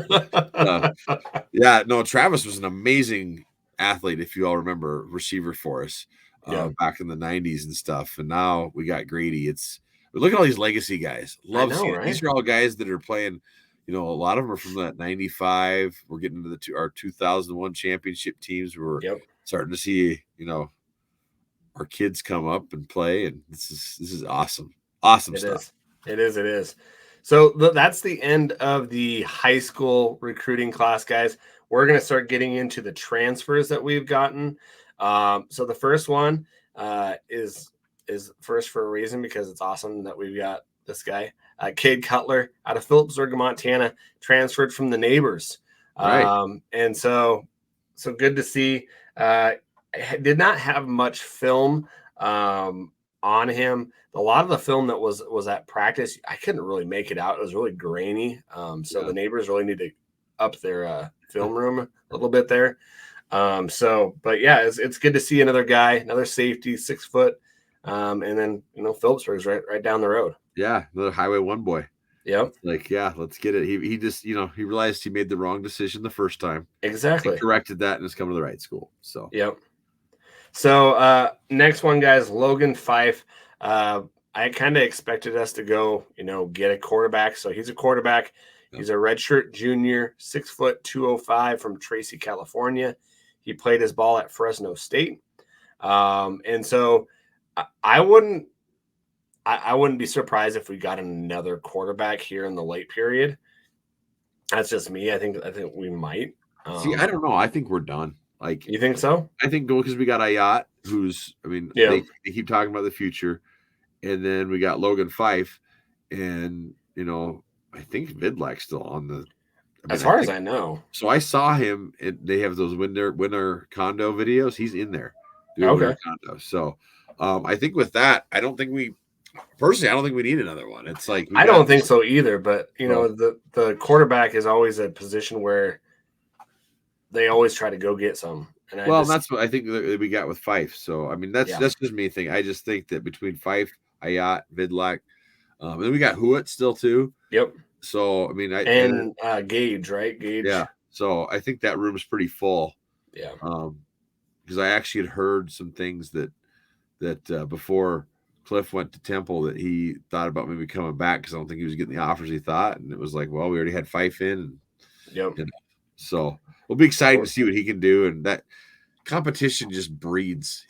Travis was an amazing athlete, if you all remember, receiver for us back in the 90s and stuff. And now we got Grady. Look at all these legacy guys. Right? These are all guys that are playing. A lot of them are from that 95. We're getting into our 2001 championship teams. We're starting to see, our kids come up and play, and this is awesome. Awesome stuff. It is. So that's the end of the high school recruiting class, guys. We're going to start getting into the transfers that we've gotten. So the first one is first for a reason, because it's awesome that we've got this guy, Cade Cutler, out of Phillipsburg, Montana, transferred from the Neighbors. Right. And so good to see. I did not have much film on him. A lot of the film that was at practice, I couldn't really make it out. It was really grainy. The Neighbors really need to up their film room a little bit there. It's good to see another guy, another safety, 6 foot. And then, Phillipsburg's right down the road. Yeah. Another Highway 1 boy. Yep. Let's get it. He just, he realized he made the wrong decision the first time. Exactly. He corrected that and is coming to the right school. So, yep. So, next one, guys, Logan Fife. I kind of expected us to go, get a quarterback. So he's a quarterback. Yep. He's a redshirt junior, 6 foot, 205 from Tracy, California. He played his ball at Fresno State. And so I wouldn't be surprised if we got another quarterback here in the late period. That's just me. I think we might. See, I don't know. I think we're done. Like, You think so? I think because we got Ayat, who's, I mean, Yeah. they keep talking about the future, and then we got Logan Fife, and I think Vidlak's still on the. As far as I know. So I saw him. They have those winter condo videos. He's in there doing Okay. winter condo. So I think with that, I don't think we need another one. It's like I don't think so either. But the quarterback is always a position where they always try to go get some. And that's what I think that we got with Fife. So I mean, that's just me thing. I just think that between Fife, Ayat, Vidlak, and then we got Hewitt still too. Yep. So I mean, Gage, right? Gage. Yeah. So I think that room's pretty full. Yeah. Because I actually had heard some things that before Cliff went to Temple that he thought about maybe coming back because I don't think he was getting the offers he thought, and it was like, well, we already had Fife in, and so we'll be excited to see what he can do, and that competition just breeds,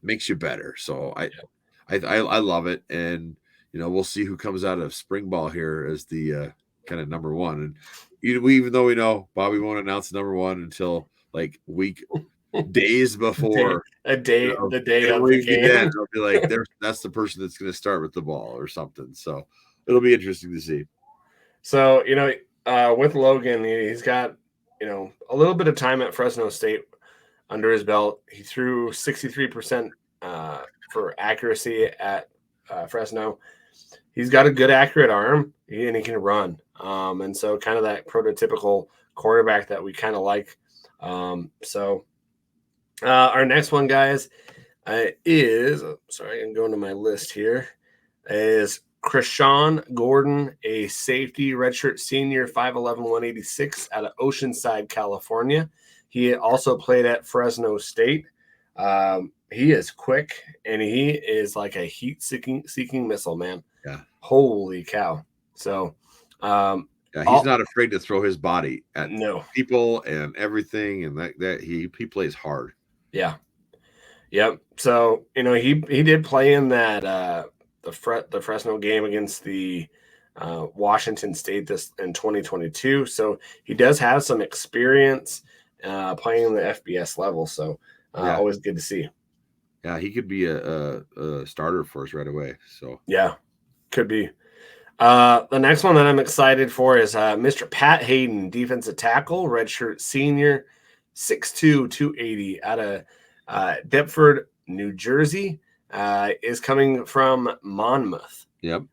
makes you better. So I love it, and we'll see who comes out of spring ball here as the kind of number one. And even though we know Bobby won't announce number one until like days before the day of the game, it'll be like that's the person that's going to start with the ball or something. So it'll be interesting to see. So with Logan, he's got a little bit of time at Fresno State under his belt. He threw 63% for accuracy at Fresno. He's got a good accurate arm, and he can run. And so kind of that prototypical quarterback that we kind of like. So our next one, guys, is sorry, I'm going to my list here, is Krishan Gordon, a safety redshirt senior, 5'11", 186 out of Oceanside, California. He also played at Fresno State. He is quick, and he is like a heat-seeking missile, man. Yeah. Holy cow. So he's not afraid to throw his body at people and everything, and that he plays hard. Yeah. Yep. So, he did play in that the Fresno game against the Washington State in 2022. So he does have some experience playing in the FBS level. So always good to see. Yeah, he could be a starter for us right away. So yeah, could be. The next one that I'm excited for is Mr. Pat Hayden, defensive tackle, redshirt senior, 6'2", 280 out of Deptford, New Jersey. Is coming from Monmouth. Yep.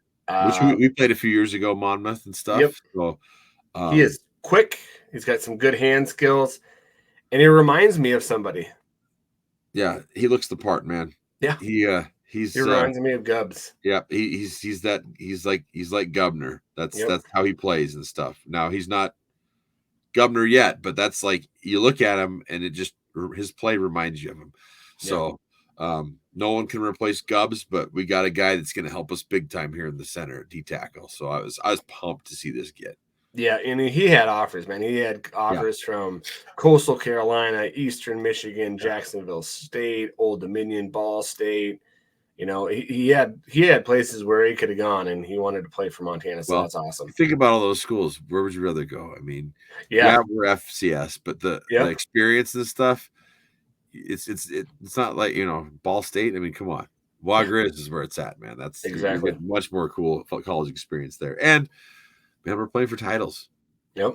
Which we played a few years ago, Monmouth and stuff. Yep. So he is quick. He's got some good hand skills, and he reminds me of somebody. Yeah, he looks the part, man. Yeah. He reminds me of Gubbs. Yeah, he's like Gubner. That's how he plays and stuff. Now he's not Gubner yet, but that's like you look at him and his play reminds you of him. So no one can replace Gubbs, but we got a guy that's going to help us big time here in the center at D tackle. So I was pumped to see this kid. Yeah, and he had offers, man. He had offers from Coastal Carolina, Eastern Michigan, Jacksonville State, Old Dominion, Ball State. He had places where he could have gone, and he wanted to play for Montana. So that's awesome. Think about all those schools. Where would you rather go? I mean, we're FCS, but the experience and stuff. It's not like Ball State. I mean, come on, Griz is where it's at, man. That's exactly much more cool college experience there, and we're playing for titles. Yep.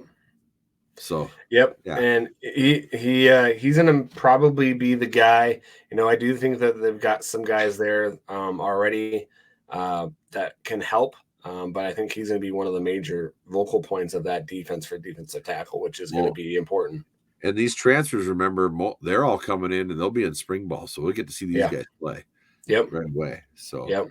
So. Yep. Yeah. And he's gonna probably be the guy. I do think that they've got some guys there already that can help. But I think he's gonna be one of the major vocal points of that defense for defensive tackle, which is going to be important. And these transfers, remember, they're all coming in, and they'll be in spring ball, so we'll get to see these guys play. Yep. Right away. So. Yep.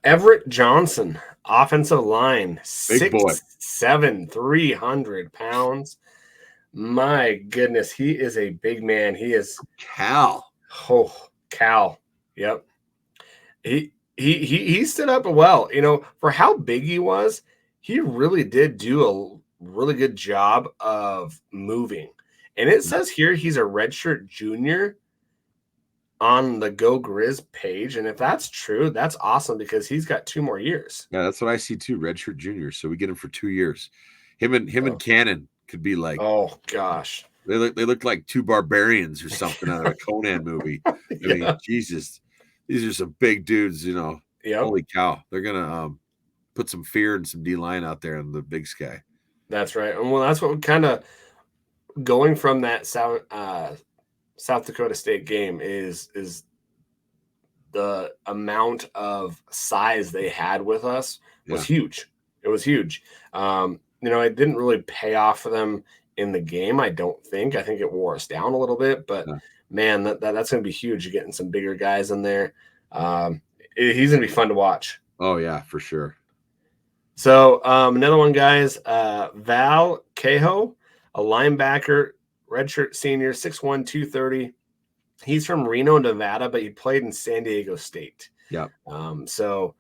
Everett Johnson, offensive line, 6'7", 300 pounds. My goodness, he is a big man. He is Cal. Oh, Cal. Yep. He stood up well. For how big he was, he really did do a really good job of moving. And it says here he's a redshirt junior on the Go Griz page. And if that's true, that's awesome because he's got 2 more years. Yeah, that's what I see too. Redshirt junior. So we get him for 2 years. Him and Cannon could be like, oh gosh. They look like two barbarians or something out of a Conan movie. I mean, Jesus, these are some big dudes. Yep. Holy cow, they're gonna put some fear and some D-line out there in the Big Sky. That's right. And well, that's what kind of going from that South Dakota State game is the amount of size they had with us was huge. It was huge. It didn't really pay off for them in the game. I don't think. I think it wore us down a little bit, but man, that's going to be huge. You're getting some bigger guys in there. He's going to be fun to watch. Oh yeah, for sure. So another one, guys, Val Cahoe, a linebacker, redshirt senior, 6'1", 230. He's from Reno, Nevada, but he played in San Diego State. Yeah. So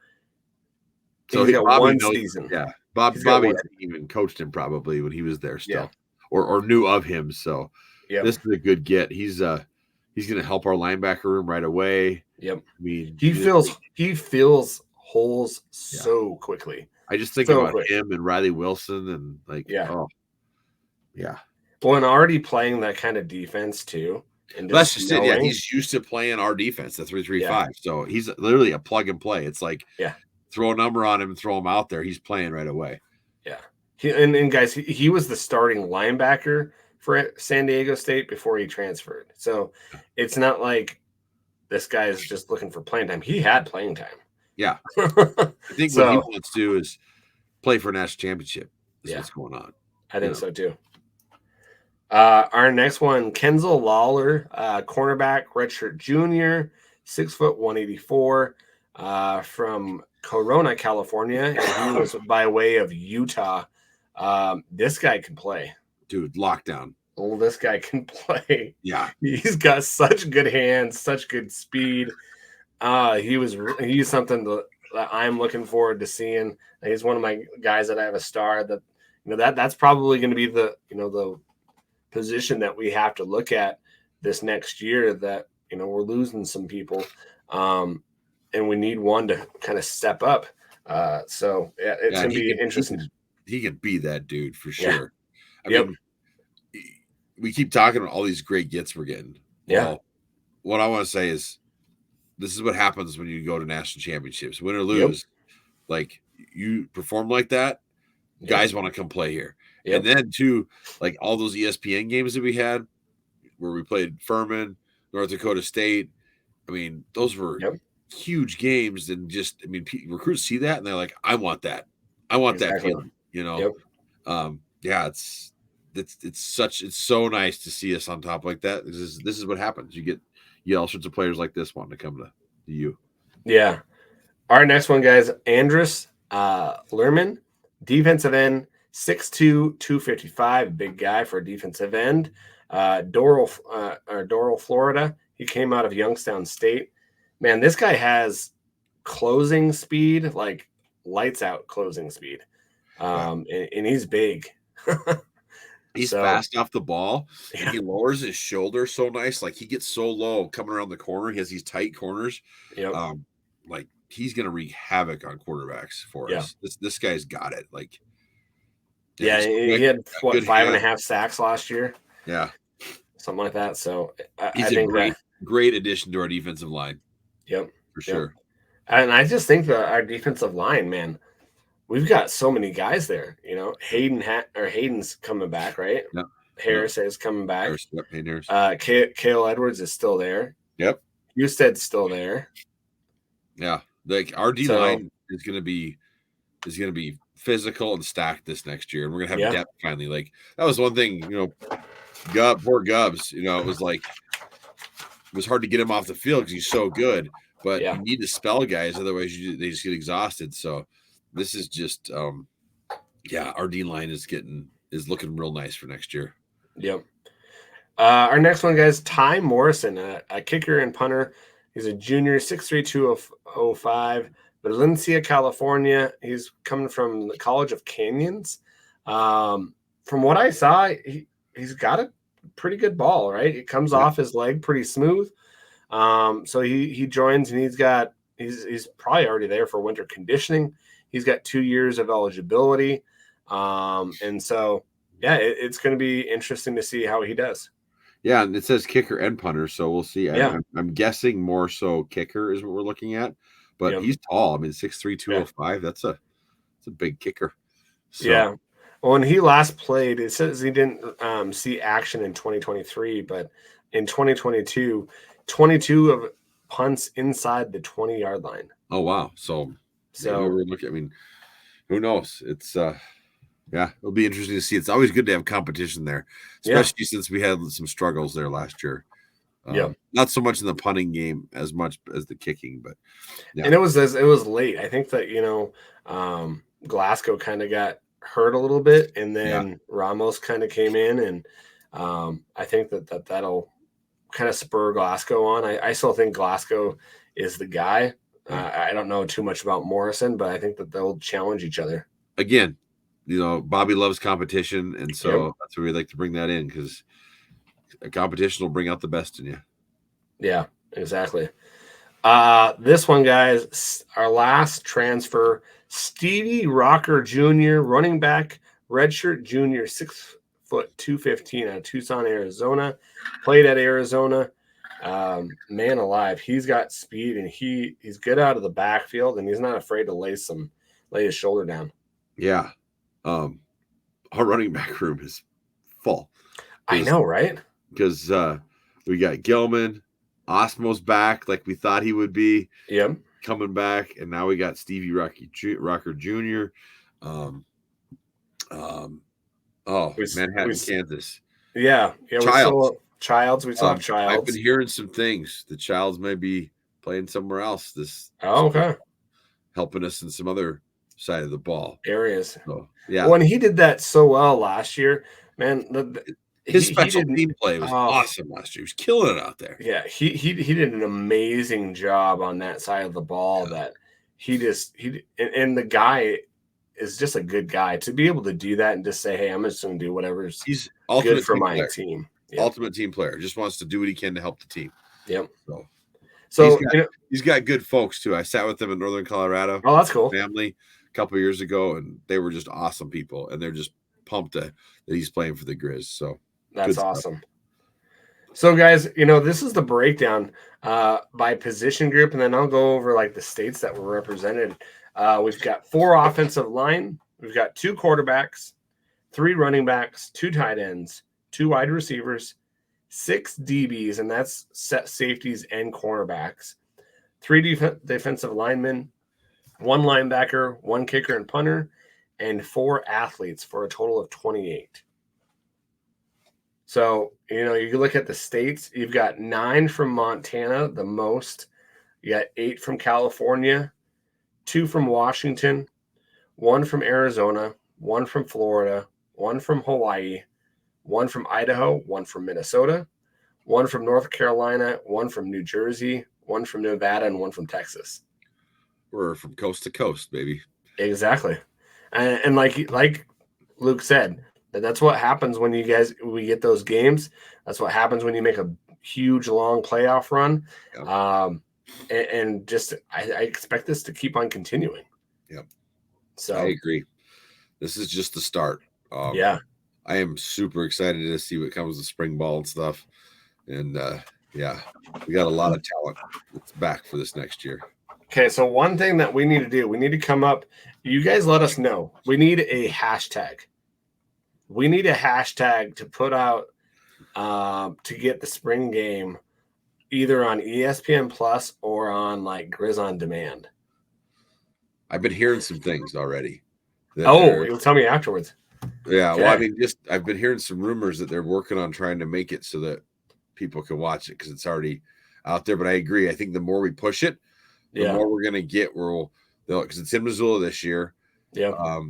he's got one season. Yeah. Bobby even coached him probably when he was there still, or knew of him. So this is a good get. He's going to help our linebacker room right away. Yep. I mean, he fills holes so quickly. I just think about him and Riley Wilson and oh yeah. Well, and already playing that kind of defense too. And that's just it. Yeah, he's used to playing our defense, the 3-3-5. So he's literally a plug and play. It's like throw a number on him and throw him out there. He's playing right away. Yeah. And guys, he was the starting linebacker for San Diego State before he transferred. So it's not like this guy is just looking for playing time. He had playing time. Yeah. I think what he wants to do is play for a national championship. That's what's going on. I think so too. Our next one, Kenzel Lawler, cornerback, redshirt junior, 6 foot 184, from Corona, California, and he was by way of Utah. This guy can play, dude. Lockdown. Oh, this guy can play. Yeah, he's got such good hands, such good speed. He's something that I'm looking forward to seeing. He's one of my guys that I have a star that that's probably going to be the position that we have to look at this next year, that we're losing some people, and we need one to kind of step up. So it's gonna be interesting. He can be that dude for sure. I mean, we keep talking about all these great gets we're getting. Well, what I want to say is this is what happens when you go to national championships, win or lose. Like, you perform like that, guys want to come play here. And then too, like all those ESPN games that we had where we played Furman, North Dakota State. I mean, those were huge games. And recruits see that and they're like, I want that. I want that feeling, it's so nice to see us on top like that. This is what happens. You get all sorts of players like this wanting to come to you. Yeah. Our next one, guys, Andrus Lerman, defensive end, 6'2", 255, big guy for a defensive end. Doral, Florida. He came out of Youngstown State. Man, this guy has closing speed, like lights out closing speed. And he's big. He's fast off the ball. And he lowers his shoulder so nice. Like, he gets so low coming around the corner. He has these tight corners. Like, he's going to wreak havoc on quarterbacks for us. This guy's got it. Like, he had 5.5 sacks last year. Yeah, something like that. So he's a great addition to our defensive line. Yep, for sure. And I just think that our defensive line, man, we've got so many guys there. Hayden's coming back, right? Yep. Harris is coming back. Harris. Cale Edwards is still there. Yep. Husted's still there. Yeah, like our D line is going to be physical and stacked this next year, and we're gonna have depth finally. Like, that was one thing, poor Gubbs. It was like it was hard to get him off the field because he's so good, but you need to spell guys, otherwise they just get exhausted. So this is just our D line is looking real nice for next year. Yep. Our next one, guys, Ty Morrison, a kicker and punter. He's a junior, 6'3", 205. Valencia, California. He's coming from the College of Canyons. From what I saw, he's got a pretty good ball, right? It comes off his leg pretty smooth. So he joins, and he's probably already there for winter conditioning. He's got 2 years of eligibility. And so yeah, it's going to be interesting to see how he does. Yeah, and it says kicker and punter, so we'll see. Yeah. I'm guessing more so kicker is what we're looking at, but Yep. he's tall. I mean, 6'3", Yeah. 205. That's a big kicker. So, Yeah. When he last played, it says he didn't see action in 2023, but in 2022, 22 of punts inside the 20-yard line. oh wow. So maybe we're looking. I mean, who knows? It's yeah, it'll be interesting to see. It's always good to have competition there, especially since we had some struggles there last year. Not so much in the punting game as much as the kicking, but yeah. And it was late. I think that Glasgow kind of got hurt a little bit, and then Ramos kind of came in, and I think that'll kind of spur Glasgow on. I still think Glasgow is the guy. I don't know too much about Morrison, but I think that they'll challenge each other. Again, Bobby loves competition, and so that's why we like to bring that in, because a competition will bring out the best in you. Yeah, exactly. This one, guys, our last transfer, Stevie Rocker Jr., running back, redshirt junior, 6 foot 215 out of Tucson, Arizona. Played at Arizona. Man alive, he's got speed, and he's good out of the backfield, and he's not afraid to lay his shoulder down. Yeah. Our running back room is full. I know, right? Because we got Gilman, Osmo's back like we thought he would be. Yep. Coming back, and now we got Stevie Rocker Jr. Manhattan, Kansas. Yeah. Childs. We still have Childs. I've been hearing some things. The Childs may be playing somewhere else. This okay. Helping us in some other side of the ball areas. So, yeah. When he did that so well last year, man, his special team play was awesome last year. He was killing it out there. Yeah, he did an amazing job on that side of the ball. Yeah. That and the guy is just a good guy to be able to do that and just say, "Hey, I'm just going to do whatever's he's good for my team." Yep. Ultimate team player. Just wants to do what he can to help the team. Yep. So he's got good folks too. I sat with them in Northern Colorado. Oh, that's cool. Family a couple of years ago, and they were just awesome people, and they're just pumped that he's playing for the Griz. So that's awesome. So guys, this is the breakdown by position group, and then I'll go over like the states that were represented. We've got 4 offensive line, we've got 2 quarterbacks, 3 running backs, 2 tight ends, 2 wide receivers, 6 DBs, and that's set safeties and cornerbacks, 3 defensive linemen, 1 linebacker, 1 kicker and punter, and 4 athletes for a total of 28. So, you look at the states, you've got 9 from Montana, the most. You got 8 from California, 2 from Washington, 1 from Arizona, 1 from Florida, 1 from Hawaii, 1 from Idaho, 1 from Minnesota, 1 from North Carolina, 1 from New Jersey, 1 from Nevada, and 1 from Texas. We're from coast to coast, baby. Exactly. And like Luke said, that's what happens when we get those games. That's what happens when you make a huge, long playoff run. Yep. And just I expect this to keep on continuing. Yep. So I agree. This is just the start. Yeah. I am super excited to see what comes with spring ball and stuff. And yeah, we got a lot of talent that's back for this next year. Okay, so one thing that we need to do, we need to come up. You guys let us know. We need a hashtag. We need a hashtag to put out to get the spring game either on ESPN Plus or on like Griz on Demand. I've been hearing some things already. You'll tell me afterwards. Yeah, okay. Well, I mean, I've been hearing some rumors that they're working on trying to make it so that people can watch it because it's already out there. But I agree. I think the more we push it, the more we're going to get because it's in Missoula this year. Yeah.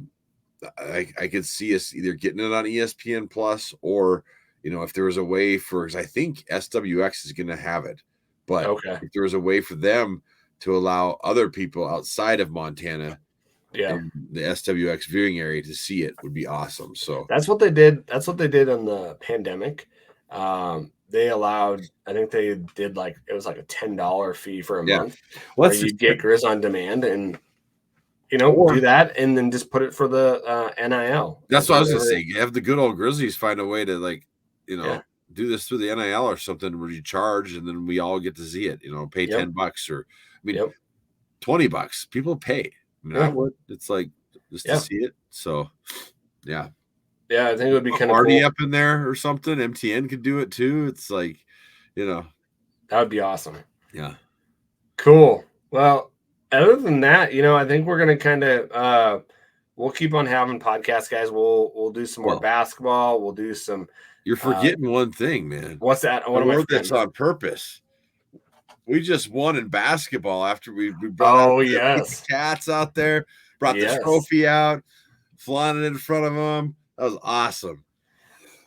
I could see us either getting it on ESPN Plus or, if there was a way because I think SWX is going to have it. But if there was a way for them to allow other people outside of Montana in the SWX viewing area to see it would be awesome. So that's what they did. That's what they did on the pandemic. They allowed, I think they did it was like a $10 fee for a month. Where you get Griz on Demand, and do that and then just put it for the NIL. That's what I was gonna say. You have the good old Grizzlies find a way to do this through the NIL or something where you charge and then we all get to see it. Pay $10 or $20. People pay. I would. It's like just to see it. So yeah. Yeah, I think it would be kind of Marty cool. up in there or something. MTN could do it too. It's like, that would be awesome. Yeah. Cool. Well, other than that, I think we're gonna kind of we'll keep on having podcasts, guys. We'll do some more basketball. We'll do some. You're forgetting one thing, man. What's that? What am I forgetting? That's on purpose. We just won in basketball after we brought the Cats out there, brought the trophy out, flying it in front of them. That was awesome.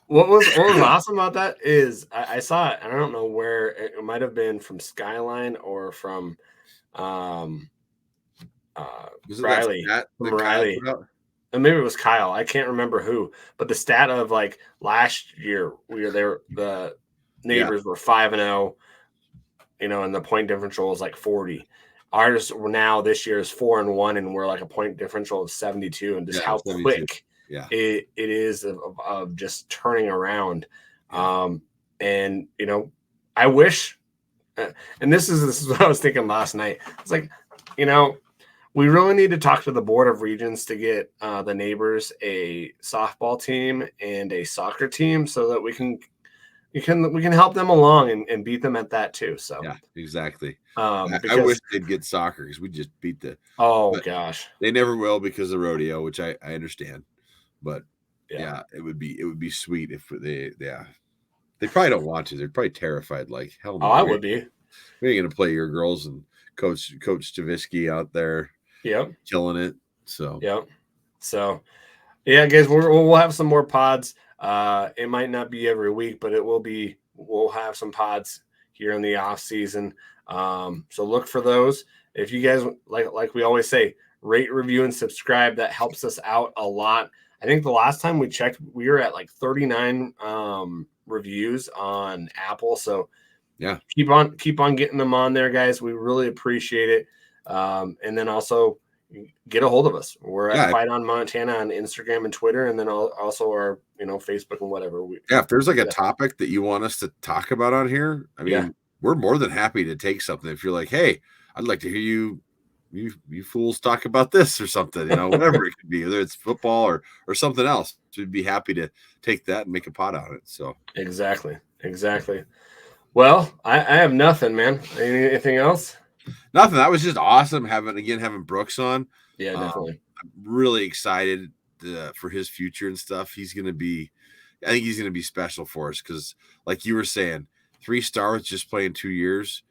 What was awesome about that is I saw it, and I don't know where it might have been from Skyline or from Riley. From Riley. And maybe it was Kyle. I can't remember who, but the stat of like last year we were there, the neighbors were 5-0, and the point differential was like 40. Ours were now this year is 4-1, and we're like a point differential of 72, and just how 72. Quick it is of just turning around. And I wish, and this is what I was thinking last night. It's like, we really need to talk to the Board of Regents to get the neighbors a softball team and a soccer team so that we can help them along and beat them at that too. So yeah, exactly. I wish they'd get soccer because we just beat the. Oh gosh, they never will because of rodeo, which I understand. But yeah, it would be sweet if they probably don't want to. They're probably terrified. Like hell no. I would be. We ain't gonna play your girls and Coach Stavisky out there. Yep. Killing it. So yeah, guys, we'll have some more pods. It might not be every week, but we'll have some pods here in the off season. So look for those. If you guys like we always say, rate, review, and subscribe. That helps us out a lot. I think the last time we checked, we were at like 39 reviews on Apple. So yeah, keep on getting them on there, guys. We really appreciate it. And then also get a hold of us. We're at Fight on Montana on Instagram and Twitter, and then also our Facebook and whatever. If there's like a topic that you want us to talk about on here, I mean, we're more than happy to take something. If you're like, hey, I'd like to hear you fools talk about this or something, whatever it could be, whether it's football or something else, we'd be happy to take that and make a pod on it. So exactly. Well, I have nothing, man. Anything else? Nothing. That was just awesome having Brooks on. Yeah, definitely. I'm really excited for his future and stuff. I think he's going to be special for us because, like you were saying, 3 stars just playing 2 years.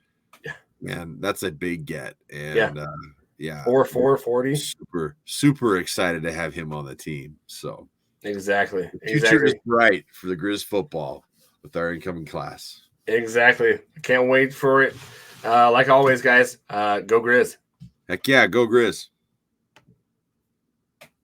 Yeah, man, that's a big get. And 4-40. Super excited to have him on the team. So exactly. The future is bright for the Griz football with our incoming class. Exactly. I can't wait for it. Like always, guys, go Griz. Heck yeah, go Griz.